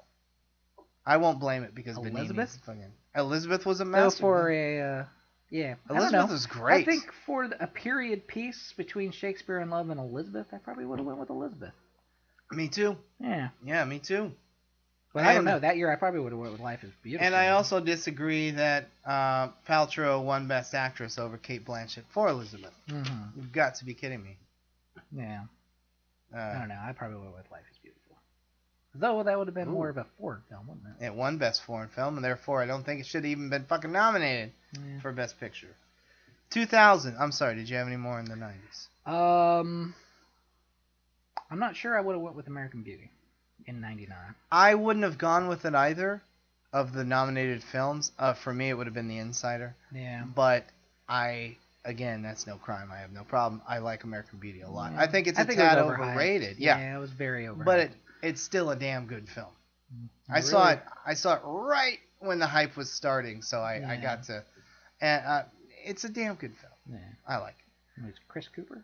I won't blame it because Elizabeth? Elizabeth was a master. For a yeah, Elizabeth was great. I think for a period piece between Shakespeare in Love and Elizabeth, I probably would have went with Elizabeth. Me too. Yeah. Yeah, me too. But I don't know. That year I probably would have went with Life is Beautiful. And I also disagree that Paltrow won Best Actress over Cate Blanchett for Elizabeth. Mm-hmm. You've got to be kidding me. Yeah. I don't know. I probably went with Life is Beautiful. Though that would have been more of a foreign film, wouldn't it? It won Best Foreign Film, and therefore I don't think it should have even been fucking nominated for Best Picture. 2000. I'm sorry, did you have any more in the 90s? I'm not sure I would have went with American Beauty in 99. I wouldn't have gone with it either of the nominated films. For me, it would have been The Insider. Yeah. But again, that's no crime. I have no problem. I like American Beauty a lot. Yeah. I think it's a tad overrated. Yeah, it was very overrated. But it's still a damn good film. I saw it right when the hype was starting, so I got to. And it's a damn good film. Yeah. I like it. Was Chris Cooper?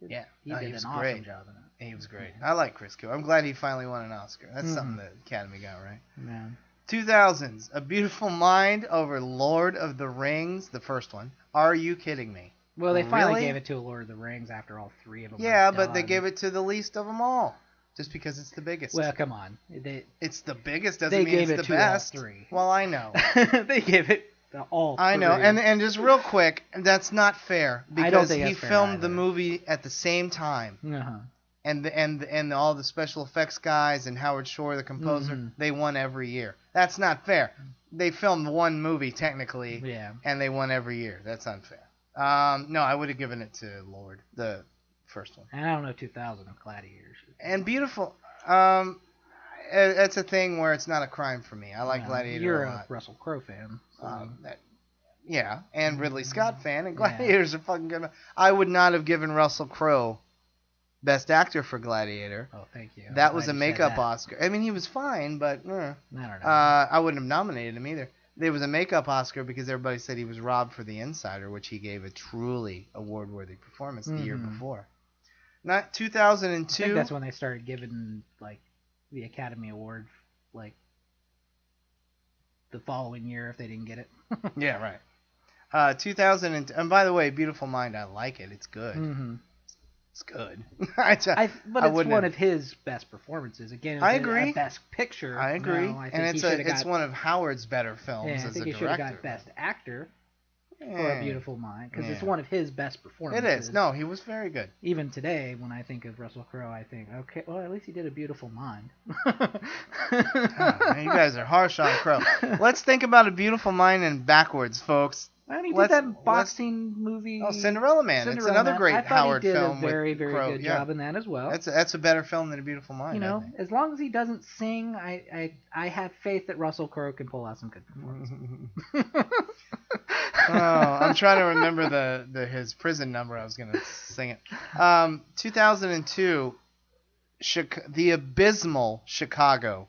He did an awesome job in it. He was great. I like Chris Cooper. I'm glad he finally won an Oscar. That's something the Academy got right. Yeah. 2000s, A Beautiful Mind over Lord of the Rings, the first one. Are you kidding me? Well, they finally gave it to Lord of the Rings after all three of them. Yeah, but they gave it to the least of them all, just because it's the biggest. Well, come on. It's the biggest doesn't mean it's the best. All three. Well, I know. They gave it to all three. I know, and just real quick, that's not fair because he filmed the movie at the same time. Uh-huh. And all the special effects guys and Howard Shore, the composer, they won every year. That's not fair. They filmed one movie technically, and they won every year. That's unfair. No, I would have given it to Lord, the first one. And I don't know 2000 of Gladiators. And Beautiful, it's a thing where it's not a crime for me. I like Gladiator You're a lot. a Russell Crowe fan. So. Yeah, and Ridley Scott fan, and Gladiators are fucking good. I would not have given Russell Crowe Best Actor for Gladiator. Oh, thank you. That was a makeup Oscar. I mean, he was fine, but I don't know. I wouldn't have nominated him either. There was a makeup Oscar because everybody said he was robbed for The Insider, which he gave a truly award-worthy performance the year before. Not 2002. I think that's when they started giving the Academy Award the following year if they didn't get it. Yeah, right. 2000 and by the way, Beautiful Mind, I like it. It's good. Mm-hmm. It's good. But it's one of his best performances. Again, I agree. Best Picture. I agree. No, I think it's one of Howard's better films as a director. I think he should have got Best Actor for A Beautiful Mind because it's one of his best performances. It is. No, he was very good. Even today, when I think of Russell Crowe, I think, okay, well, at least he did A Beautiful Mind. Man, you guys are harsh on Crowe. Let's think about A Beautiful Mind and backwards, folks. And he did that boxing movie. Oh, Cinderella Man. It's another great Howard film. I thought he did a very, very good job in that as well. That's a better film than A Beautiful Mind. You know, as long as he doesn't sing, I have faith that Russell Crowe can pull out some good performances. I'm trying to remember his prison number. I was going to sing it. 2002, the abysmal Chicago,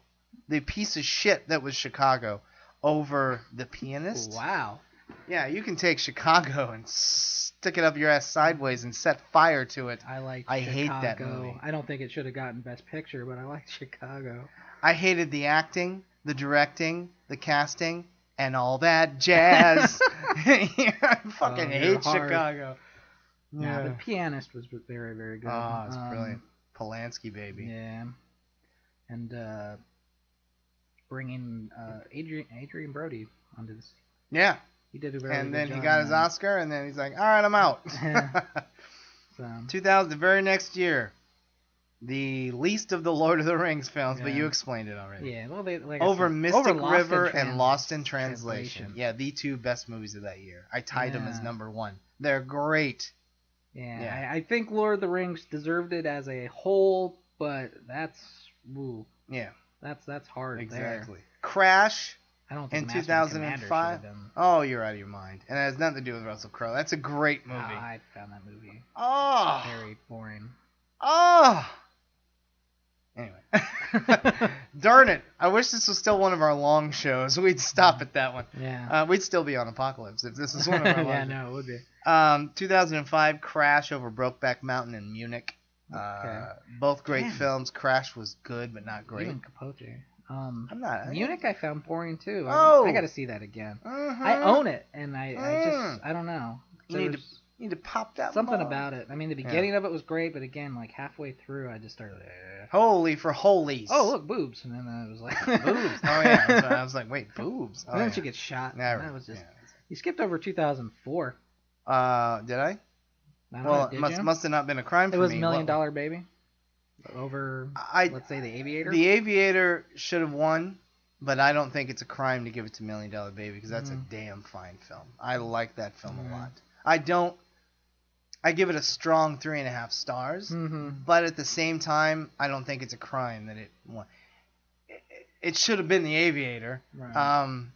the piece of shit that was Chicago, over The Pianist. Wow. Yeah, you can take Chicago and stick it up your ass sideways and set fire to it. I hate that movie. I don't think it should have gotten Best Picture, but I like Chicago. I hated the acting, the directing, the casting, and all that jazz. I fucking hate Chicago. Yeah, The Pianist was very, very good. Oh, it's brilliant. Polanski, baby. Yeah. And bringing Adrian Brody onto this. Yeah. He did a very good job. And then he got his Oscar, and then he's like, all right, I'm out. 2000, the very next year, the least of the Lord of the Rings films, but you explained it already. Yeah, well, over Mystic River and Lost in Translation. Yeah, the two best movies of that year. I tied them as number one. They're great. Yeah. I think Lord of the Rings deserved it as a whole, but that's ooh, Yeah. that's hard. Exactly. There. Crash. I don't think In Master 2005. Been... Oh, you're out of your mind. And it has nothing to do with Russell Crowe. That's a great movie. I found that movie very boring. Oh. Anyway. Darn it. I wish this was still one of our long shows. We'd stop at that one. Yeah. We'd still be on Apocalypse if this was one of our long yeah, shows. no, it would be. 2005, Crash over Brokeback Mountain in Munich. Okay. Both great films. Crash was good, but not great. Even Capote. I'm not. Munich I found boring too. Oh. I got to see that again. Mm-hmm. I own it, and I don't know. You need to pop that something ball. about it. I mean, the beginning of it was great, but again, like halfway through, I just started. Holy for holies! Oh, look, boobs, and then I was like, boobs. Oh yeah, I was like, wait, boobs. Oh, and then yeah. she gets shot. Never. That was just. Yeah. You skipped over 2004. Did I? Well, it must have not been a crime for me. It was $1 Million Baby. Over, let's say, The Aviator. The Aviator should have won, but I don't think it's a crime to give it to $1 Million Baby because that's a damn fine film. I like that film a lot. I give it a strong 3.5 stars, but at the same time, I don't think it's a crime that it won. It should have been The Aviator,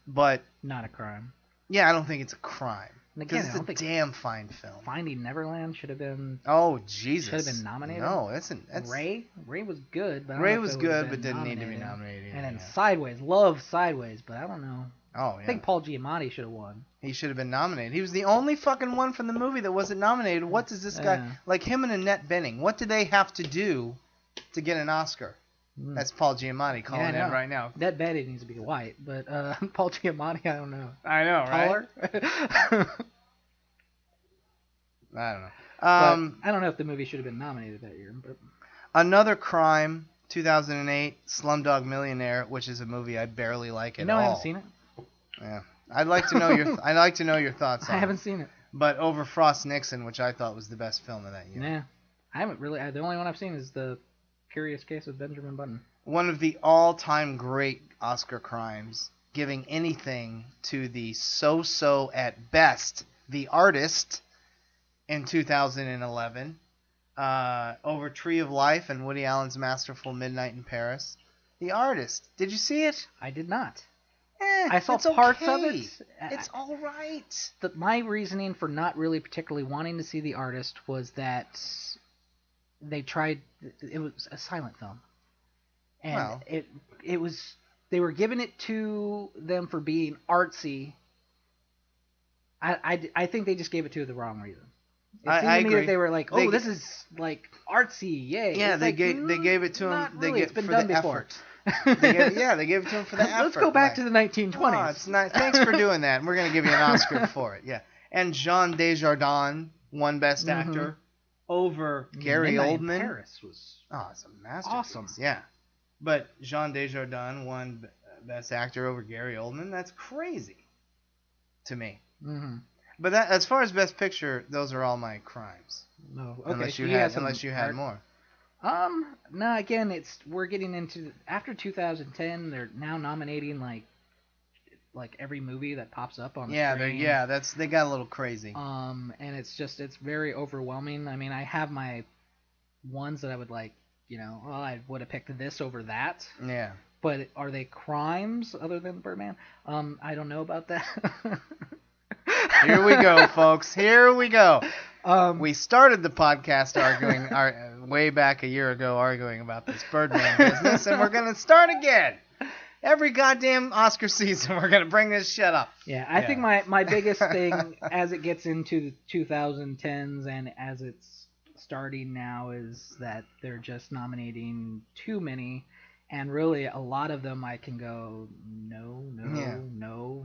but not a crime. Yeah, I don't think it's a crime. And again, it's a damn fine film. Finding Neverland should have been. Oh Jesus! Should have been nominated. No, that's Ray. Ray was good, but Ray was good, but didn't need to be nominated. And then Sideways, love Sideways, but I don't know. Oh yeah. I think Paul Giamatti should have won. He should have been nominated. He was the only fucking one from the movie that wasn't nominated. What does this guy like? Him and Annette Bening. What do they have to do to get an Oscar? That's Paul Giamatti calling in right now. That Betty needs to be white, but Paul Giamatti, I don't know. I know, Taller? Right? I don't know. I don't know if the movie should have been nominated that year. But another crime, 2008, Slumdog Millionaire, which is a movie I barely like at all. I haven't seen it. Yeah, I'd like to know your thoughts on it. I haven't seen it. But over Frost Nixon, which I thought was the best film of that year. Yeah, I haven't really. The only one I've seen is the Curious Case of Benjamin Button. One of the all-time great Oscar crimes, giving anything to the so-so at best, The Artist, in 2011, over Tree of Life and Woody Allen's masterful Midnight in Paris. The Artist. Did you see it? I did not. I saw parts of it. It's all right. My reasoning for not really particularly wanting to see The Artist was that they tried. It was a silent film, and it was. They were giving it to them for being artsy. I think they just gave it to the wrong reason. I agree. That they were like, oh, this is like artsy, yay. Yeah, they gave it to him. Really, it's been done before. They gave it to him for the effort. Let's go back to the 1920s. Oh, it's not, thanks for doing that. And we're going to give you an Oscar for it. Yeah. And Jean Desjardins won Best Actor over Gary Oldman. Paris was it's a masterpiece. Awesome. Yeah. But Jean Desjardins won Best Actor over Gary Oldman. That's crazy to me. Mm-hmm. But as far as Best Picture, those are all my crimes. No, okay. Unless you had more. No, again, we're getting into after 2010. They're now nominating like every movie that pops up on the screen. They got a little crazy. And it's very overwhelming. I mean, I have my ones that I would like. I would have picked this over that. Yeah. But are they crimes other than Birdman? I don't know about that. Here we go, folks. Here we go. We started the podcast way back a year ago arguing about this Birdman business, and we're going to start again. Every goddamn Oscar season, we're going to bring this shit up. Yeah, I think my biggest thing as it gets into the 2010s and as it's starting now is that they're just nominating too many. And really, a lot of them I can go, no.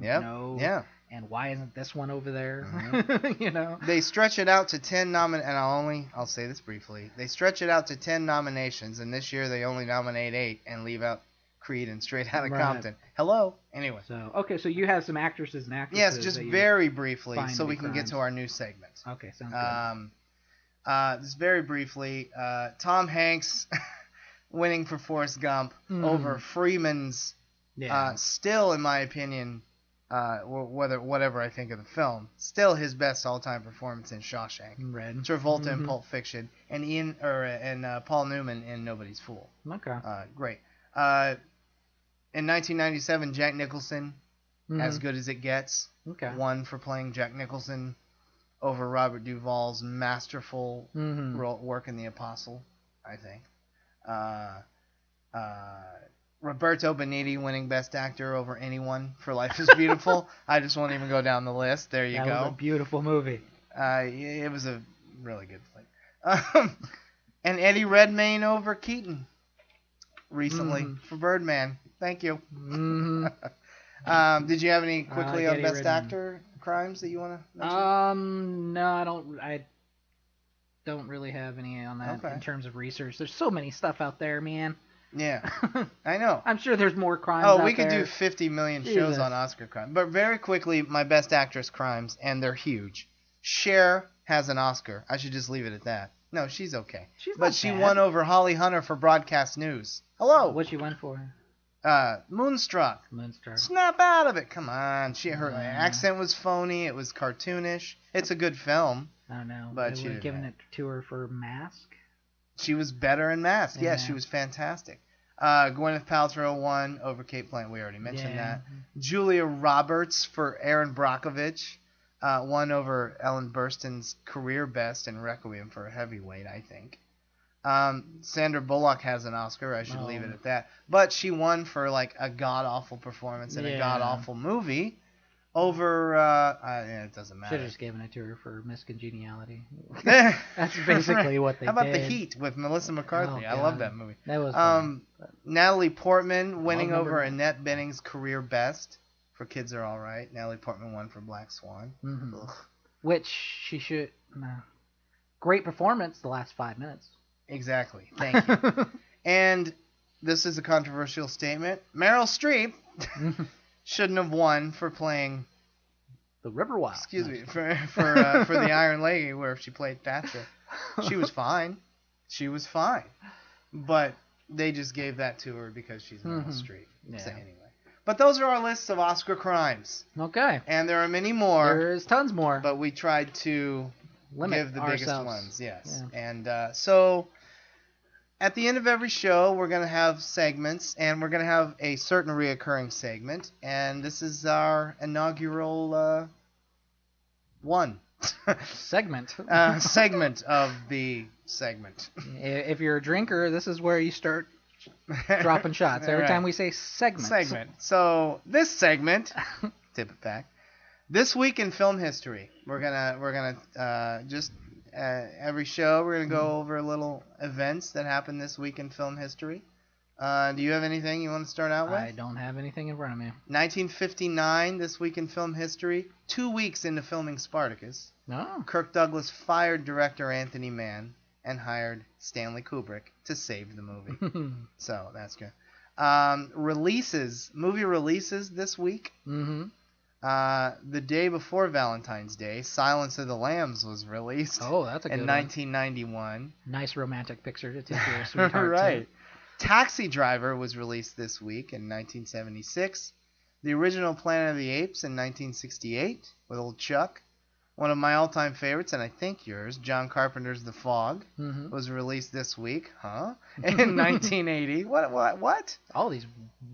Yeah. And why isn't this one over there? Mm-hmm. They stretch it out to 10 and I'll say this briefly. They stretch it out to 10 nominations, and this year they only nominate 8 and leave out Creed and Straight Outta Compton. Hello? Anyway. So you have some actresses and actresses. Yes, just very briefly, so we can get to our new segment. Okay, sounds good. Just very briefly, Tom Hanks winning for Forrest Gump over Freeman's, still, in my opinion, whatever I think of the film, still his best all-time performance in Shawshank. Red. Travolta in Pulp Fiction, and Paul Newman in Nobody's Fool. Okay. Great. In 1997, Jack Nicholson, As Good as It Gets, won for playing Jack Nicholson over Robert Duvall's masterful work in The Apostle, I think. Roberto Benigni winning Best Actor over anyone for Life is Beautiful. I just won't even go down the list. There you go. That was a beautiful movie. It was a really good flick. And Eddie Redmayne over Keaton recently for Birdman. Thank you. Did you have any quickly on Best Actor crimes that you want to mention? No, I don't really have any on that in terms of research. There's so many stuff out there, man. Yeah, I know. I'm sure there's more crimes out there. Oh, we could do 50 million shows on Oscar crimes. But very quickly, my Best Actress crimes, and they're huge. Cher has an Oscar. I should just leave it at that. No, she's okay. But she won over Holly Hunter for Broadcast News. Hello. What she won for? Moonstruck. Snap out of it. Come on. Her accent was phony. It was cartoonish. It's a good film. I don't know. But she would have given it to her for Mask. She was better in Mask. Yes, she was fantastic. Gwyneth Paltrow won over Kate Blanchett. We already mentioned that. Julia Roberts for Erin Brockovich won over Ellen Burstyn's career best in Requiem for a Heavyweight, I think. Sandra Bullock has an Oscar. I should leave it at that. But she won for like a god-awful performance in a god-awful movie over... it doesn't matter. Should have just given it to her for Miss Congeniality. That's basically what they did. How about The Heat with Melissa McCarthy? I love that movie. That was fun. Natalie Portman winning over Annette Bening's career best for Kids Are All Right. Natalie Portman won for Black Swan. Which she should... Great performance the last 5 minutes. Exactly. Thank you. And this is a controversial statement. Meryl Streep shouldn't have won for playing the Riverwild. Excuse me, for the Iron Lady, where she played Thatcher. She was fine. But they just gave that to her because she's Meryl Streep. Yeah. So anyway. But those are our lists of Oscar crimes. Okay. And there are many more. There's tons more. But we tried to give the biggest ones. Yes. Yeah. And so at the end of every show, we're going to have segments, and we're going to have a certain reoccurring segment, and this is our inaugural segment. Segment of the segment. If you're a drinker, this is where you start dropping shots. Every time we say segment. So this segment, tip it back. This week in film history, we're gonna just every show we're gonna go over little events that happened this week in film history. Do you have anything you want to start out with? I don't have anything in front of me. 1959, this week in film history. 2 weeks into filming Spartacus, Kirk Douglas fired director Anthony Mann and hired Stanley Kubrick to save the movie. So that's good. Movie releases this week. The day before Valentine's Day, Silence of the Lambs was released. Oh, that's a good in 1991. Nice romantic picture to take your sweetheart right. to. Taxi Driver was released this week in 1976. The original Planet of the Apes in 1968 with old Chuck. One of my all-time favorites, and I think yours, John Carpenter's The Fog, was released this week, in 1980. What? All these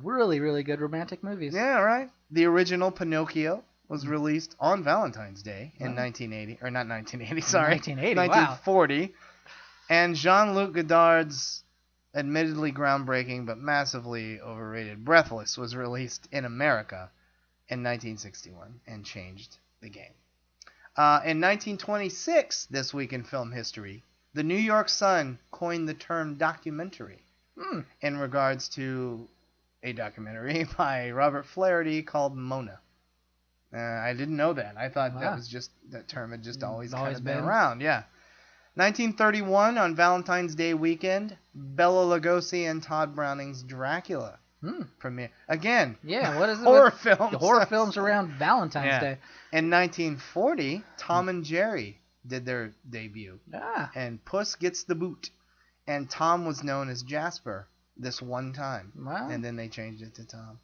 really, really good romantic movies. Yeah, right. The original Pinocchio was released on Valentine's Day in 1980, or not 1980, sorry. 1980, 1940. Wow. And Jean-Luc Godard's admittedly groundbreaking but massively overrated Breathless was released in America in 1961 and changed the game. In 1926, this week in film history, the New York Sun coined the term documentary in regards to a documentary by Robert Flaherty called Mona. I didn't know that. I thought that term had just always kind of been around. Yeah. 1931, on Valentine's Day weekend, Bela Lugosi and Todd Browning's Dracula premiere. Again, what is it? Horror films. Horror films around Valentine's Day. In 1940, Tom and Jerry did their debut. And Puss Gets the Boot. And Tom was known as Jasper this one time. Wow. And then they changed it to Tom.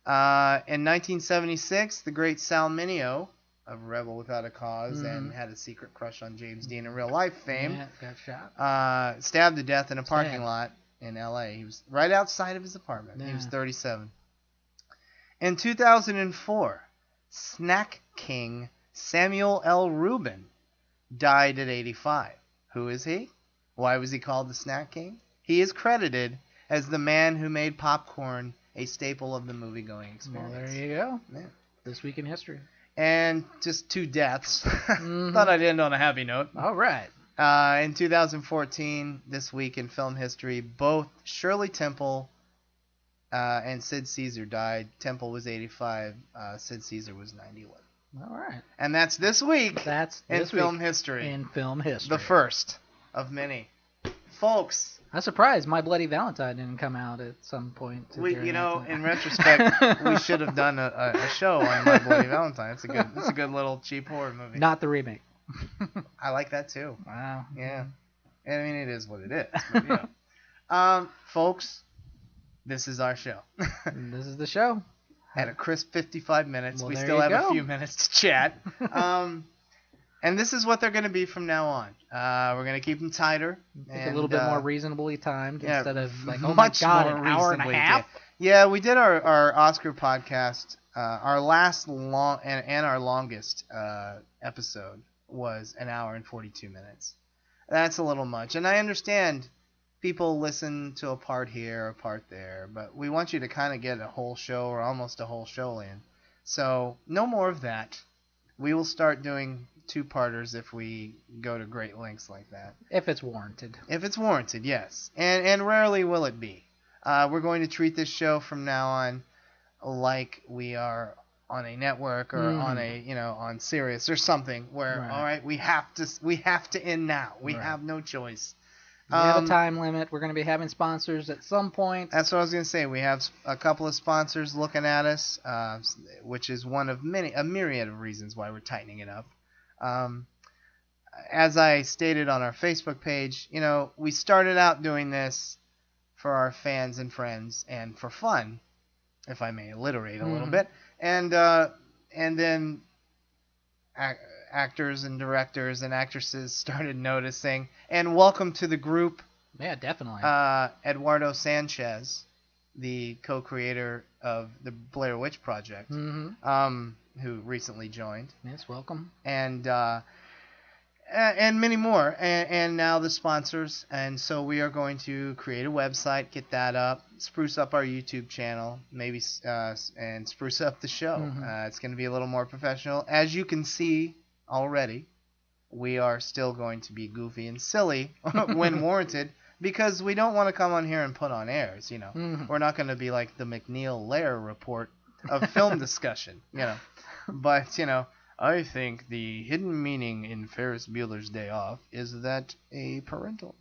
In 1976, the great Sal Mineo of Rebel Without a Cause and had a secret crush on James Dean in real life fame. Yeah, got shot. Stabbed to death in a parking lot in L.A. He was right outside of his apartment. Yeah. He was 37. In 2004, Snack King Samuel L. Rubin died at 85. Who is he? Why was he called the Snack King? He is credited as the man who made popcorn a staple of the movie-going experience. Well, there you go. Yeah. This week in history. And just 2 deaths. Thought I'd end on a happy note. All right. In 2014, this week in film history, both Shirley Temple and Sid Caesar died. Temple was 85. Sid Caesar was 91. All right. And that's this week in film week history. In film history. The first of many. Folks. I'm surprised My Bloody Valentine didn't come out at some point. In retrospect, we should have done a show on My Bloody Valentine. It's a good little cheap horror movie. Not the remake. I like that too. Wow. Yeah. I mean, it is what it is. But, folks, this is our show. This is the show. At a crisp 55 minutes. Well, we there still you have go. a few minutes to chat. And this is what they're going to be from now on. We're going to keep them tighter. A little bit more reasonably timed instead of like, oh much my God, more an hour and a reasonably half? Yeah, we did our Oscar podcast. Our last long and our longest episode was an hour and 42 minutes. That's a little much. And I understand people listen to a part here, a part there, but we want you to kind of get a whole show or almost a whole show in. So no more of that. We will start doing 2-parters if we go to great lengths like that. If it's warranted. If it's warranted, yes. And rarely will it be. We're going to treat this show from now on like we are on a network or on on Sirius or something where all right, we have to end now. We have no choice. We have a time limit. We're going to be having sponsors at some point. That's what I was going to say. We have a couple of sponsors looking at us, which is one of a myriad of reasons why we're tightening it up. As I stated on our Facebook page, we started out doing this for our fans and friends and for fun, if I may alliterate a little bit, and then actors and directors and actresses started noticing. And welcome to the group. Yeah, definitely. Eduardo Sanchez, the co-creator of the Blair Witch Project, who recently joined. Yes, welcome. And many more. And now the sponsors. And so we are going to create a website, get that up, spruce up our YouTube channel, maybe, and spruce up the show. It's going to be a little more professional. As you can see already, we are still going to be goofy and silly when warranted, because we don't want to come on here and put on airs, We're not going to be like the McNeil Lair report of film discussion, But, I think the hidden meaning in Ferris Bueller's Day Off is that a parental,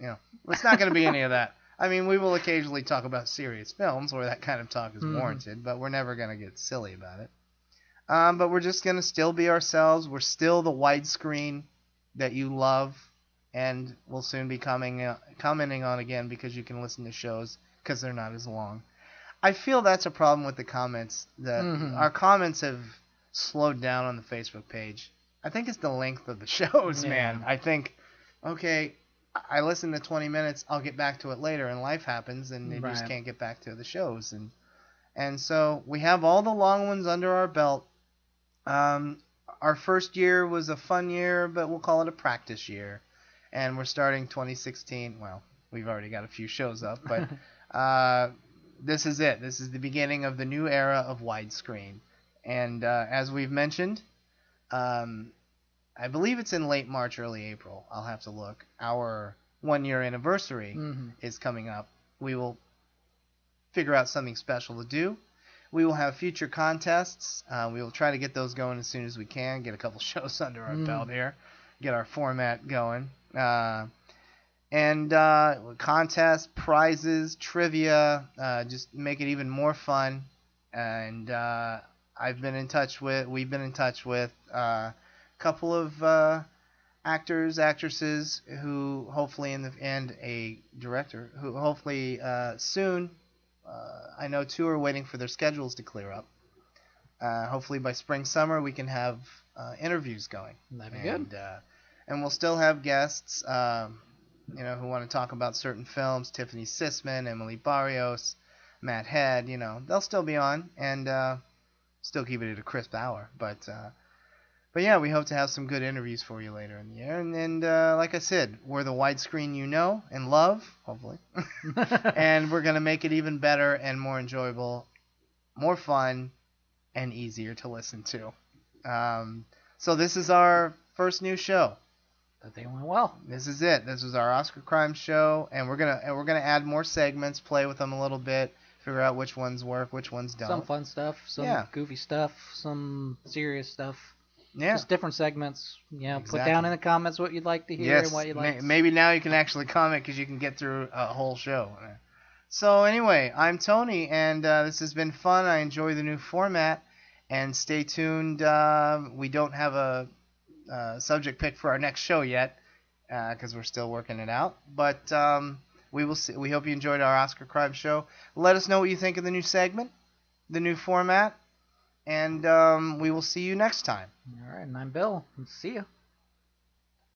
it's not going to be any of that. I mean, we will occasionally talk about serious films where that kind of talk is warranted, but we're never going to get silly about it. But we're just going to still be ourselves. We're still the widescreen that you love, and we'll soon be commenting on again because you can listen to shows because they're not as long. I feel that's a problem with the comments. That our comments have slowed down on the Facebook page. I think it's the length of the shows, man. I think, okay, I listen to 20 minutes, I'll get back to it later, and life happens, and you just can't get back to the shows. And so we have all the long ones under our belt. Our first year was a fun year, but we'll call it a practice year. And we're starting 2016. Well, we've already got a few shows up, but this is it. This is the beginning of the new era of widescreen. And as we've mentioned, I believe it's in late March, early April. I'll have to look. Our 1-year anniversary is coming up. We will figure out something special to do. We will have future contests. We will try to get those going as soon as we can. Get a couple shows under our belt here. Get our format going. And contests, prizes, trivia, just make it even more fun. And we've been in touch with a couple of actors, actresses who hopefully and a director who hopefully soon I know 2 are waiting for their schedules to clear up. Hopefully by spring, summer, we can have interviews going. That'd be good. And we'll still have guests, who want to talk about certain films. Tiffany Sisman, Emily Barrios, Matt Head, they'll still be on, and still keep it at a crisp hour. But yeah, we hope to have some good interviews for you later in the year. And like I said, we're the widescreen you know and love, hopefully. And we're going to make it even better and more enjoyable, more fun, and easier to listen to. So this is our first new show. I think it went well. This is it. This was our Oscar Crimes show, and we're gonna add more segments, play with them a little bit, figure out which ones work, which ones don't. Some fun stuff, some goofy stuff, some serious stuff. Yeah. Just different segments. Exactly. Put down in the comments what you'd like to hear and what you'd like. Maybe now you can actually comment because you can get through a whole show. So anyway, I'm Tony, and this has been fun. I enjoy the new format, and stay tuned. We don't have a subject pick for our next show yet because we're still working it out. But we will see. We hope you enjoyed our OscarCrimes show. Let us know what you think of the new segment, the new format, and we will see you next time. All right, and I'm Bill. See you.